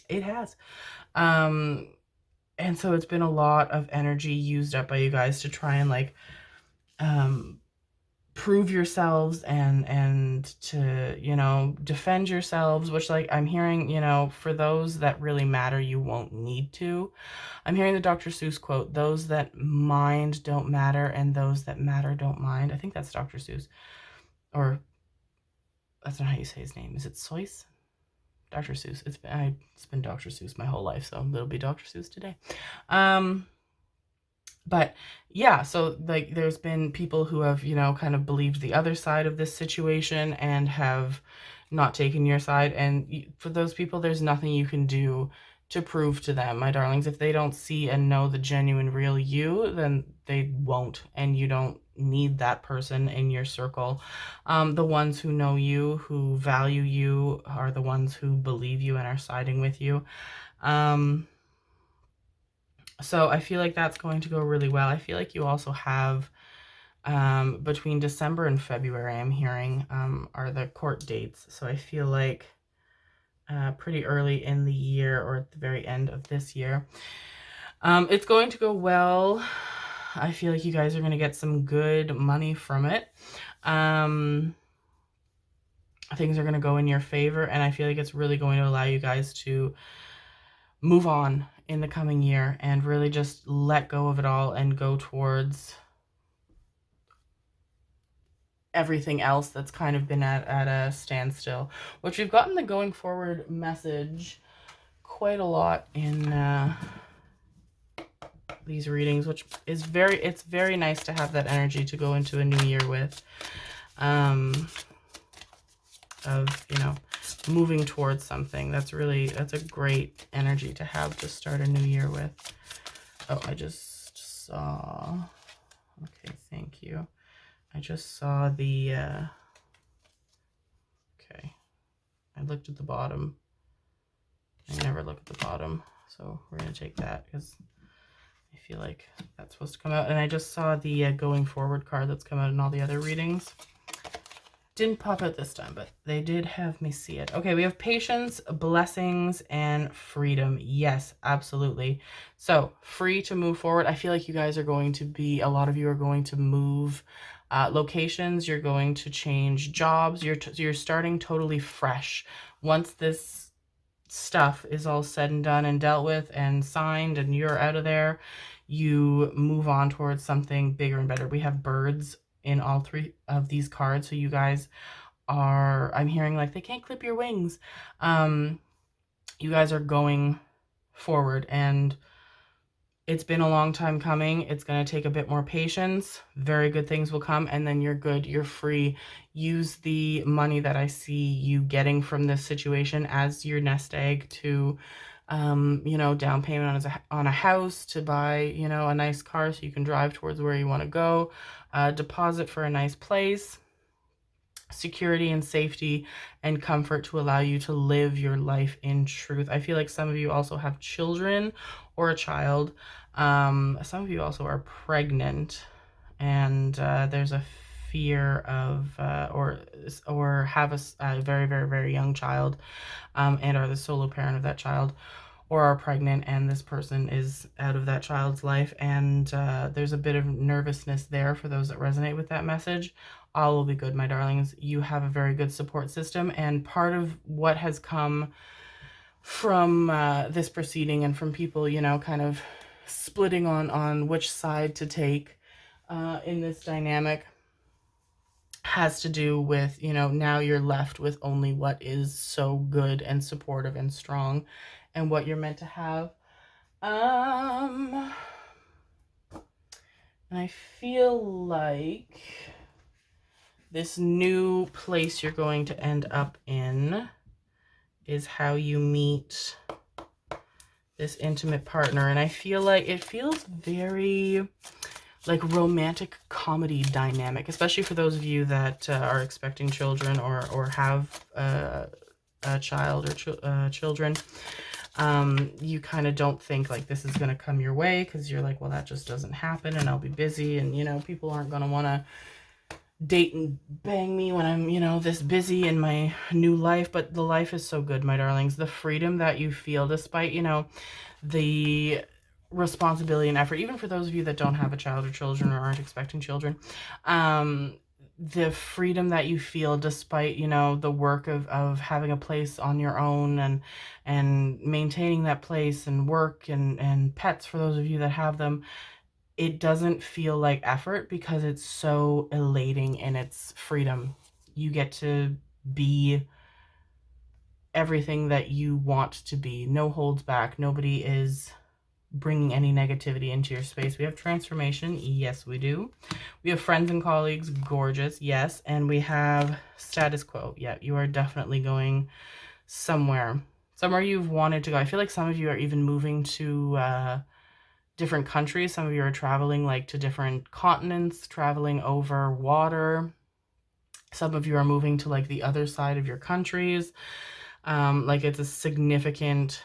it has. And so it's been a lot of energy used up by you guys to try and like prove yourselves and to, you know, defend yourselves, which, like, I'm hearing, you know, for those that really matter, you won't need to. I'm hearing the Dr. Seuss quote, those that mind don't matter and those that matter don't mind. I think that's Dr. Seuss. Or that's not how you say his name. Is it Seuss? Dr. Seuss. It's been Dr. Seuss my whole life, so it'll be Dr. Seuss today. But yeah, so like there's been people who have, you know, kind of believed the other side of this situation and have not taken your side. And for those people, there's nothing you can do to prove to them, my darlings. If they don't see and know the genuine real you, then they won't, and you don't need that person in your circle. The ones who know you, who value you, are the ones who believe you and are siding with you. So I feel like that's going to go really well. I feel like you also have Between December and February, I'm hearing, are the court dates. So I feel like pretty early in the year or at the very end of this year. It's going to go well. I feel like you guys are going to get some good money from it. Things are going to go in your favor, and I feel like it's really going to allow you guys to move on in the coming year and really just let go of it all and go towards everything else that's kind of been at a standstill, which we've gotten the going forward message quite a lot in these readings, which is it's very nice to have that energy to go into a new year with, of, you know, moving towards something. That's a great energy to have to start a new year with. Oh, I just saw, okay, thank you. I just saw the, okay, I looked at the bottom. I never look at the bottom, so we're going to take that because I feel like that's supposed to come out. And I just saw the going forward card that's come out in all the other readings. Didn't pop out this time, but they did have me see it. Okay, we have patience, blessings, and freedom. Yes, absolutely. So, free to move forward. I feel like you guys are going to be, a lot of you are going to move locations. You're going to change jobs. You're starting totally fresh. Once this stuff is all said and done and dealt with and signed and you're out of there, you move on towards something bigger and better. We have birds in all three of these cards, so you guys are, I'm hearing like they can't clip your wings. You guys are going forward, and it's been a long time coming. It's going to take a bit more patience. Very good things will come, and then you're good. You're free. Use the money that I see you getting from this situation as your nest egg to, you know, down payment on a house, to buy, you know, a nice car so you can drive towards where you want to go, deposit for a nice place, security and safety and comfort to allow you to live your life in truth. I feel like some of you also have children or a child. Some of you also are pregnant, and there's a fear of or have a very, very, very young child, and are the solo parent of that child, or are pregnant and this person is out of that child's life, and there's a bit of nervousness there for those that resonate with that message. All will be good, my darlings. You have a very good support system, and part of what has come from this proceeding and from people, you know, kind of splitting on which side to take in this dynamic has to do with, you know, now you're left with only what is so good and supportive and strong and what you're meant to have. And I feel like this new place you're going to end up in is how you meet this intimate partner. And I feel like it feels very like romantic comedy dynamic, especially for those of you that are expecting children or have a child or children. You kind of don't think like this is going to come your way because you're like, well, that just doesn't happen and I'll be busy, and, you know, people aren't going to want to date and bang me when I'm, you know, this busy in my new life. But the life is so good, my darlings. The freedom that you feel despite, you know, the responsibility and effort, even for those of you that don't have a child or children or aren't expecting children, the freedom that you feel despite, you know, the work of having a place on your own and maintaining that place and work and pets for those of you that have them. It doesn't feel like effort because it's so elating in its freedom. You get to be everything that you want to be. No holds back. Nobody is bringing any negativity into your space. We have transformation. Yes, we do. We have friends and colleagues. Gorgeous. Yes. And we have status quo. Yeah, you are definitely going somewhere. Somewhere you've wanted to go. I feel like some of you are even moving to different countries. Some of you are traveling like to different continents, traveling over water. Some of you are moving to like the other side of your countries. Like it's a significant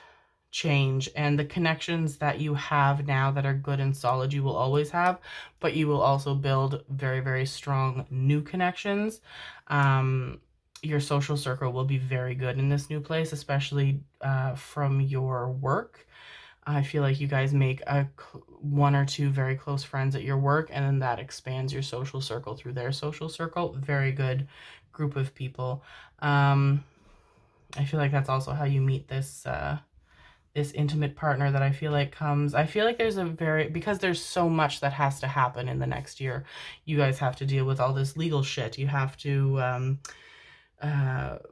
change, and the connections that you have now that are good and solid you will always have, but you will also build very, very strong new connections. Your social circle will be very good in this new place, especially from your work. I feel like you guys make one or two very close friends at your work, and then that expands your social circle through their social circle. Very good group of people. I feel like that's also how you meet this this intimate partner that I feel like comes. I feel like there's because there's so much that has to happen in the next year. You guys have to deal with all this legal shit. You have to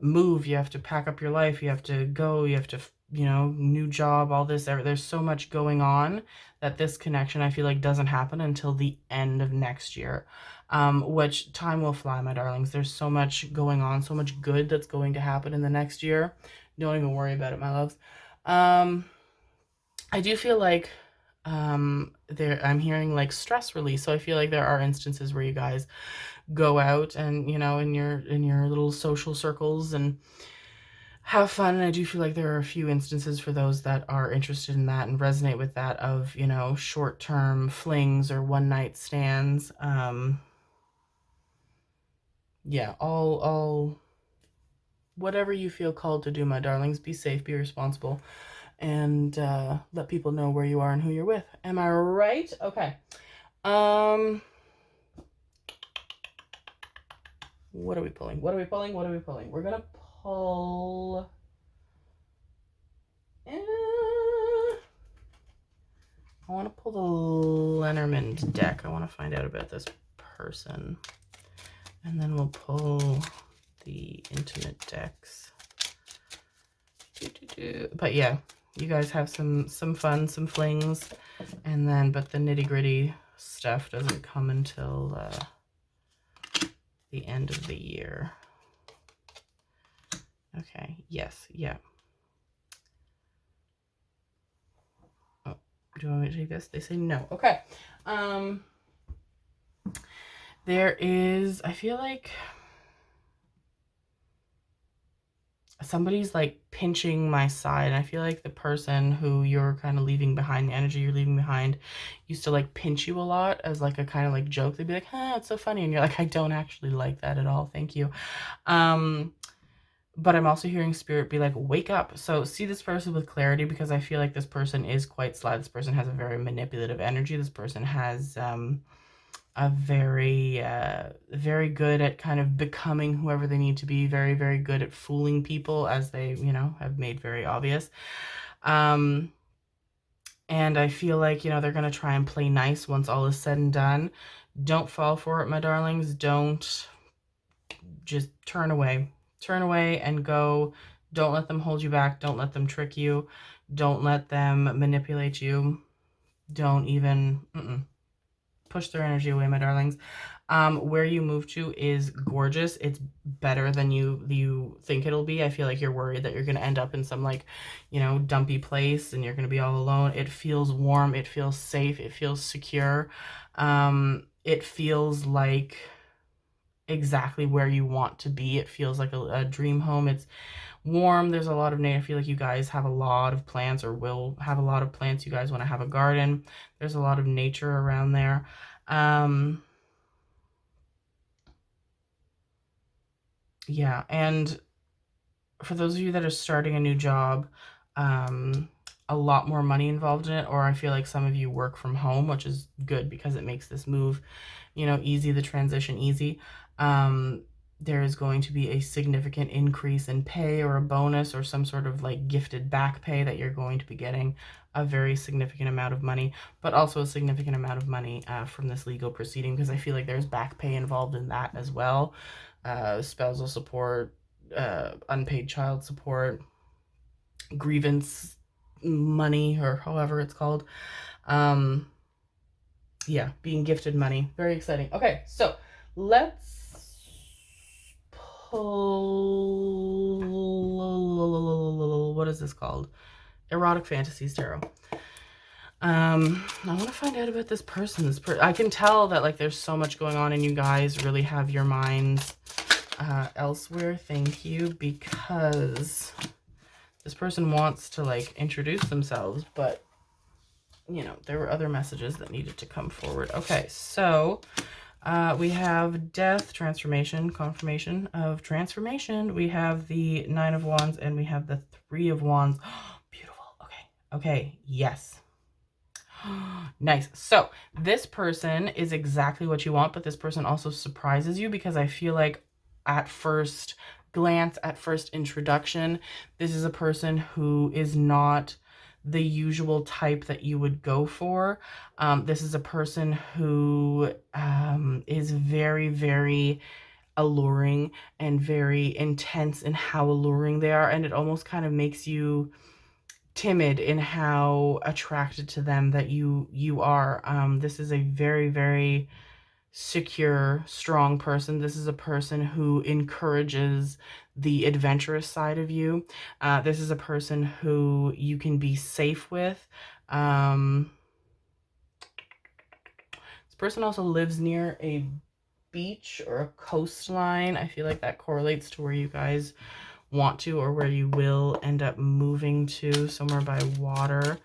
move, you have to pack up your life, you have to go, you have to, new job, all this. There's so much going on that this connection, I feel like, doesn't happen until the end of next year. Which time will fly, my darlings. There's so much going on, so much good that's going to happen in the next year. Don't even worry about it, my loves. I do feel like I'm hearing like stress release. So I feel like there are instances where you guys go out and, in your little social circles and have fun. And I do feel like there are a few instances for those that are interested in that and resonate with that of, short-term flings or one-night stands. Yeah, all whatever you feel called to do, my darlings. Be safe, be responsible, and let people know where you are and who you're with. Am I right? Okay. What are we pulling? What are we pulling? What are we pulling? We're gonna pull. I want to pull the Lenormand deck. I want to find out about this person, and then we'll pull the intimate decks. But yeah, you guys have some fun, some flings, and then but the nitty-gritty stuff doesn't come until the end of the year. Okay, yes, yeah. Oh, do you want me to take this? They say no. Okay. There is, I feel like somebody's like pinching my side. I feel like the person who you're kind of leaving behind, the energy you're leaving behind, used to like pinch you a lot as like a kind of like joke. They'd be like, it's so funny. And you're like, I don't actually like that at all. Thank you. But I'm also hearing spirit be like, wake up. So see this person with clarity, because I feel like this person is quite sly. This person has a very manipulative energy. This person has a very, very good at kind of becoming whoever they need to be. Very, very good at fooling people, as they, have made very obvious. And I feel like, they're going to try and play nice once all is said and done. Don't fall for it, my darlings. Don't, just turn away. Turn away and go. Don't let them hold you back. Don't let them trick you. Don't let them manipulate you. Don't even push their energy away, my darlings. Where you move to is gorgeous. It's better than you think it'll be. I feel like you're worried that you're going to end up in some like, dumpy place and you're going to be all alone. It feels warm. It feels safe. It feels secure. It feels like exactly where you want to be. It feels like a dream home. It's warm. There's a lot of nature. I feel like you guys have a lot of plants, or will have a lot of plants. You guys want to have a garden. There's a lot of nature around there. Yeah, and for those of you that are starting a new job, a lot more money involved in it, or I feel like some of you work from home, which is good because it makes this move, easy, the transition easy. There is going to be a significant increase in pay, or a bonus, or some sort of like gifted back pay that you're going to be getting. A very significant amount of money, but also a significant amount of money from this legal proceeding, because I feel like there's back pay involved in that as well. Spousal support, unpaid child support, grievance money, or however it's called. Yeah, being gifted money. Very exciting. Okay, so let's pull, what is this called? Erotic Fantasies Tarot. I want to find out about this person. I can tell that like there's so much going on and you guys really have your minds elsewhere. Thank you, because This person wants to like introduce themselves, but you know, there were other messages that needed to come forward. Okay, so we have death, transformation, confirmation of transformation. We have the 9 of Wands and we have the 3 of Wands. Beautiful. Okay. Okay. Yes. Nice. So this person is exactly what you want, but this person also surprises you, because I feel like at first glance, at first introduction, this is a person who is not the usual type that you would go for. This is a person who is very, very alluring and very intense in how alluring they are. And it almost kind of makes you timid in how attracted to them that you are. This is a very, very secure, strong person. This is a person who encourages the adventurous side of you. This is a person who you can be safe with. This person also lives near a beach or a coastline. I feel like that correlates to where you guys want to, or where you will end up moving to, somewhere by water.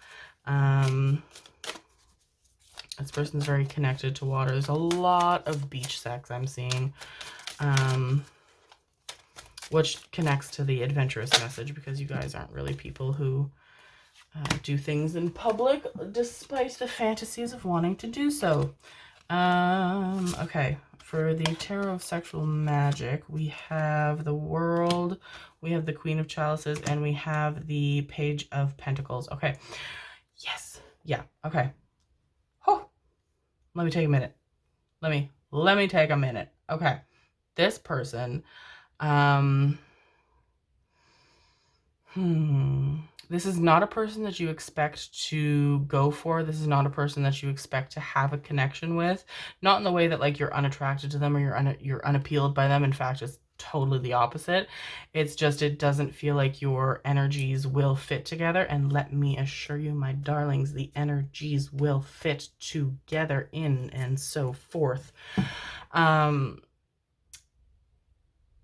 This person's very connected to water. There's a lot of beach sex I'm seeing, which connects to the adventurous message, because you guys aren't really people who do things in public, despite the fantasies of wanting to do so. Okay, for the Tarot of Sexual Magic, we have the World, we have the Queen of Chalices, and we have the Page of Pentacles. Okay, yes, yeah, okay. Oh, let me take a minute. Let me take a minute. Okay, this person, this is not a person that you expect to go for. This is not a person that you expect to have a connection with. Not in the way that like you're unattracted to them or you're unappealed by them. In fact, it's totally the opposite. It's just, it doesn't feel like your energies will fit together. And let me assure you, my darlings, the energies will fit together in and so forth.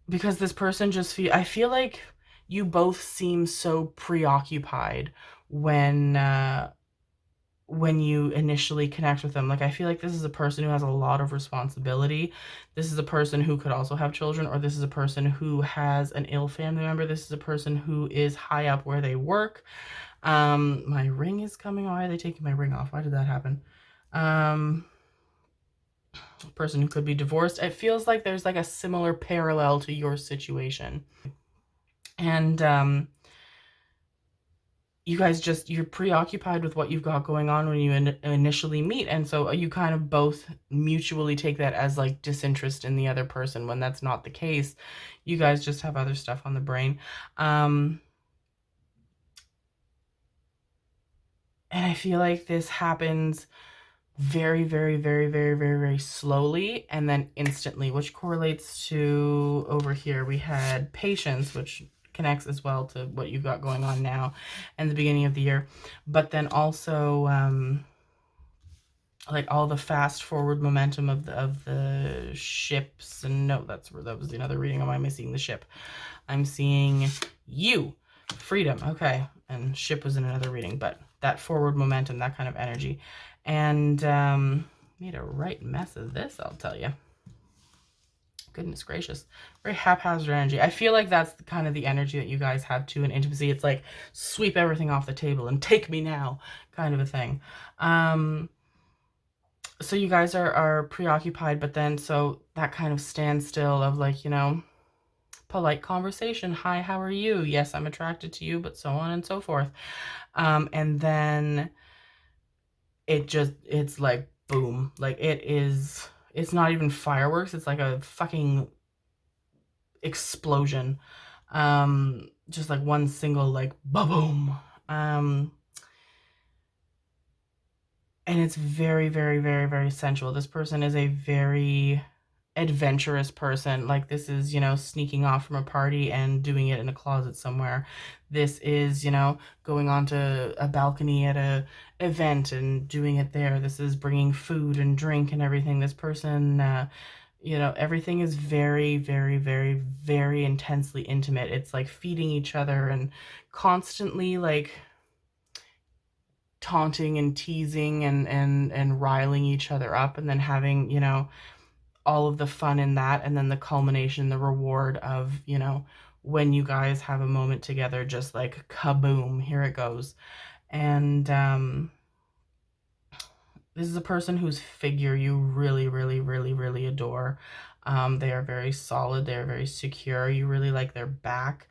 Because this person just I feel like you both seem so preoccupied when you initially connect with them. Like, I feel like this is a person who has a lot of responsibility. This is a person who could also have children, or this is a person who has an ill family member. This is a person who is high up where they work. My ring is coming. Why are they taking my ring off? Why did that happen? Person who could be divorced. It feels like there's like a similar parallel to your situation. And you guys just, you're preoccupied with what you've got going on when you initially meet. And so you kind of both mutually take that as like disinterest in the other person, when that's not the case. You guys just have other stuff on the brain. And I feel like this happens very, very, very, very, very, very slowly and then instantly, which correlates to over here. We had patience, which connects as well to what you've got going on now and the beginning of the year. But then also like all the fast forward momentum of the ships. And no, that was another reading. Am I seeing the ship? I'm seeing you, freedom. Okay, and ship was in another reading, but that forward momentum, that kind of energy. And made a right mess of this, I'll tell you. Goodness gracious. Very haphazard energy. I feel like that's kind of the energy that you guys have too in intimacy. It's like, sweep everything off the table and take me now, kind of a thing. So you guys are preoccupied, but then so that kind of standstill of like, you know, polite conversation. Hi, how are you? Yes, I'm attracted to you, but so on and so forth. And then it's like boom, like it's not even fireworks, it's like a fucking explosion. Just like one single like ba-boom. And it's very, very, very, very sensual. This person is a very adventurous person. Like, this is, you know, sneaking off from a party and doing it in a closet somewhere. This is, you know, going onto a balcony at a event and doing it there. This is bringing food and drink and everything. This person you know, everything is very, very, very, very intensely intimate. It's like feeding each other and constantly like taunting and teasing and riling each other up, and then having, you know, all of the fun in that, and then the culmination, the reward of, you know, when you guys have a moment together, just like kaboom, here it goes. And this is a person whose figure you really, really, really, really adore. They are very solid. They are very secure. You really like their back.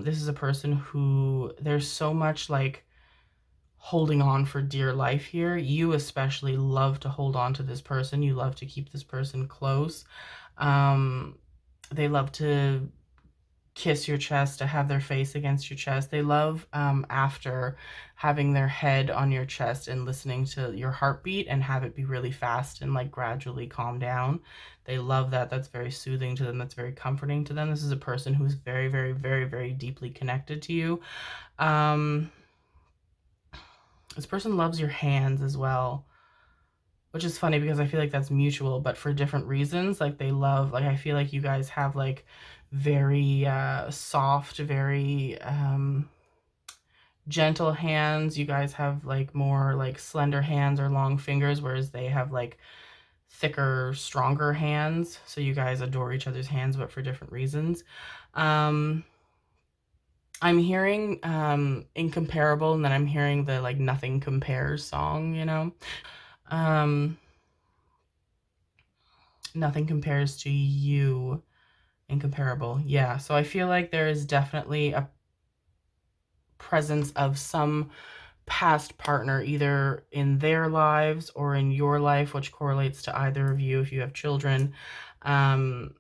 This is a person who, there's so much like holding on for dear life here. You especially love to hold on to this person. You love to keep this person close. They love to kiss your chest, to have their face against your chest. They love after having their head on your chest and listening to your heartbeat and have it be really fast and like gradually calm down. They love that. That's very soothing to them. That's very comforting to them. This is a person who's very, very, very, very deeply connected to you. This person loves your hands as well, which is funny because I feel like that's mutual, but for different reasons. Like they love, like I feel like you guys have like very soft, very gentle hands. You guys have like more like slender hands or long fingers, whereas they have like thicker, stronger hands. So you guys adore each other's hands, but for different reasons. I'm hearing incomparable, and then I'm hearing the like nothing compares song, you know. Um Nothing compares to you. Incomparable. Yeah. So I feel like there is definitely a presence of some past partner, either in their lives or in your life, which correlates to either of you if you have children. Um,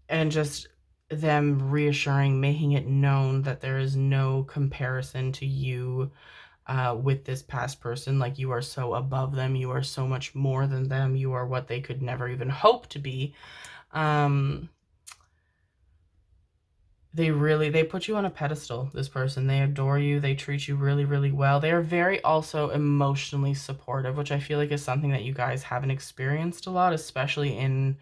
and just them reassuring, making it known that there is no comparison to you with this past person. Like you are so above them, you are so much more than them, you are what they could never even hope to be. They put you on a pedestal, this person. They adore you. They treat you really, really well. They are very also emotionally supportive, which I feel like is something that you guys haven't experienced a lot, especially in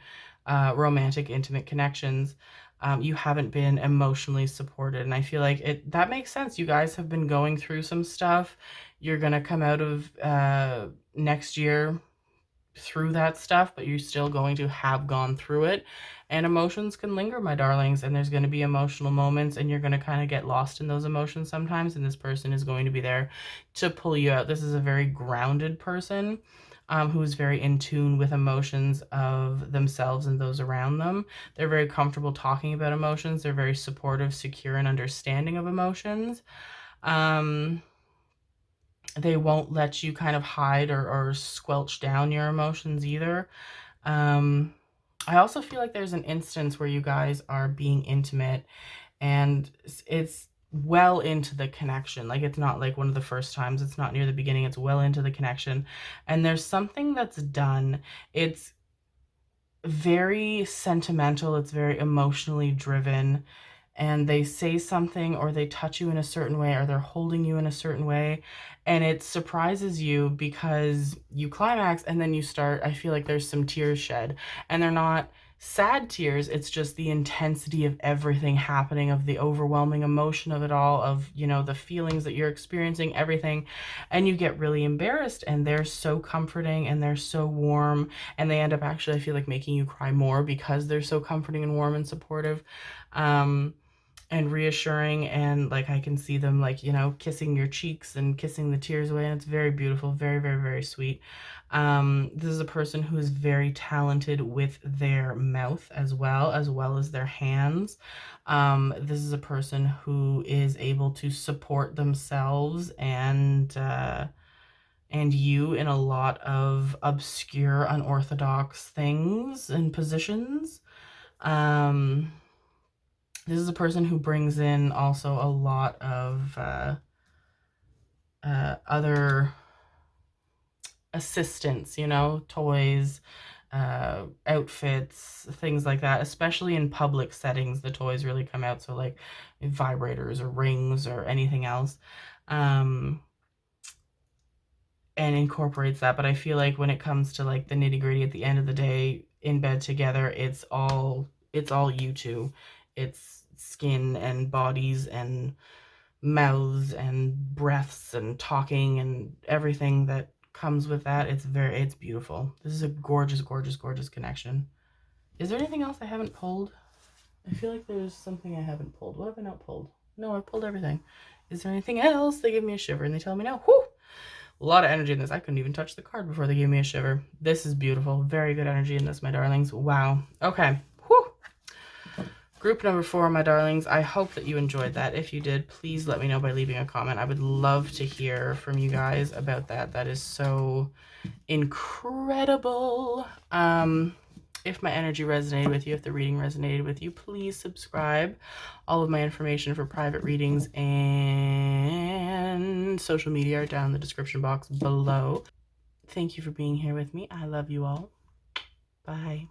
romantic, intimate connections. You haven't been emotionally supported, and I feel like that makes sense. You guys have been going through some stuff. You're gonna come out of next year through that stuff, but you're still going to have gone through it. And emotions can linger, my darlings, and there's going to be emotional moments, and you're going to kind of get lost in those emotions sometimes, and this person is going to be there to pull you out. This is a very grounded person who's very in tune with emotions of themselves and those around them. They're very comfortable talking about emotions. They're very supportive, secure, and understanding of emotions. They won't let you kind of hide or squelch down your emotions either. I also feel like there's an instance where you guys are being intimate, and it's well into the connection. Like it's not like one of the first times, it's not near the beginning, it's well into the connection. And there's something that's done. It's very sentimental, it's very emotionally driven, and they say something or they touch you in a certain way or they're holding you in a certain way, and it surprises you because you climax and then you start, I feel like there's some tears shed, and they're not sad tears, it's just the intensity of everything happening, of the overwhelming emotion of it all, of, you know, the feelings that you're experiencing, everything, and you get really embarrassed, and they're so comforting and they're so warm, and they end up actually, I feel like, making you cry more because they're so comforting and warm and supportive. And reassuring, and like I can see them, like, you know, kissing your cheeks and kissing the tears away, and it's very beautiful, very, very, very sweet. This is a person who is very talented with their mouth as well as their hands. This is a person who is able to support themselves and you in a lot of obscure, unorthodox things and positions. Um, this is a person who brings in also a lot of other assistance, you know, toys, outfits, things like that, especially in public settings. The toys really come out. So like vibrators or rings or anything else. And incorporates that. But I feel like when it comes to like the nitty gritty at the end of the day, in bed together, it's all you two. It's skin and bodies and mouths and breaths and talking and everything that comes with that. It's beautiful. This is a gorgeous, gorgeous, gorgeous connection. Is there anything else I haven't pulled? I feel like there's something I haven't pulled. What have I not pulled? No, I've pulled everything. Is there anything else? They give me a shiver and they tell me no. Whew! A lot of energy in this. I couldn't even touch the card before they gave me a shiver. This is beautiful. Very good energy in this, my darlings. Wow. Okay. Whew. Group number 4, my darlings. I hope that you enjoyed that. If you did, please let me know by leaving a comment. I would love to hear from you guys about that. That is so incredible. If my energy resonated with you, if the reading resonated with you, please subscribe. All of my information for private readings and social media are down in the description box below. Thank you for being here with me. I love you all. Bye.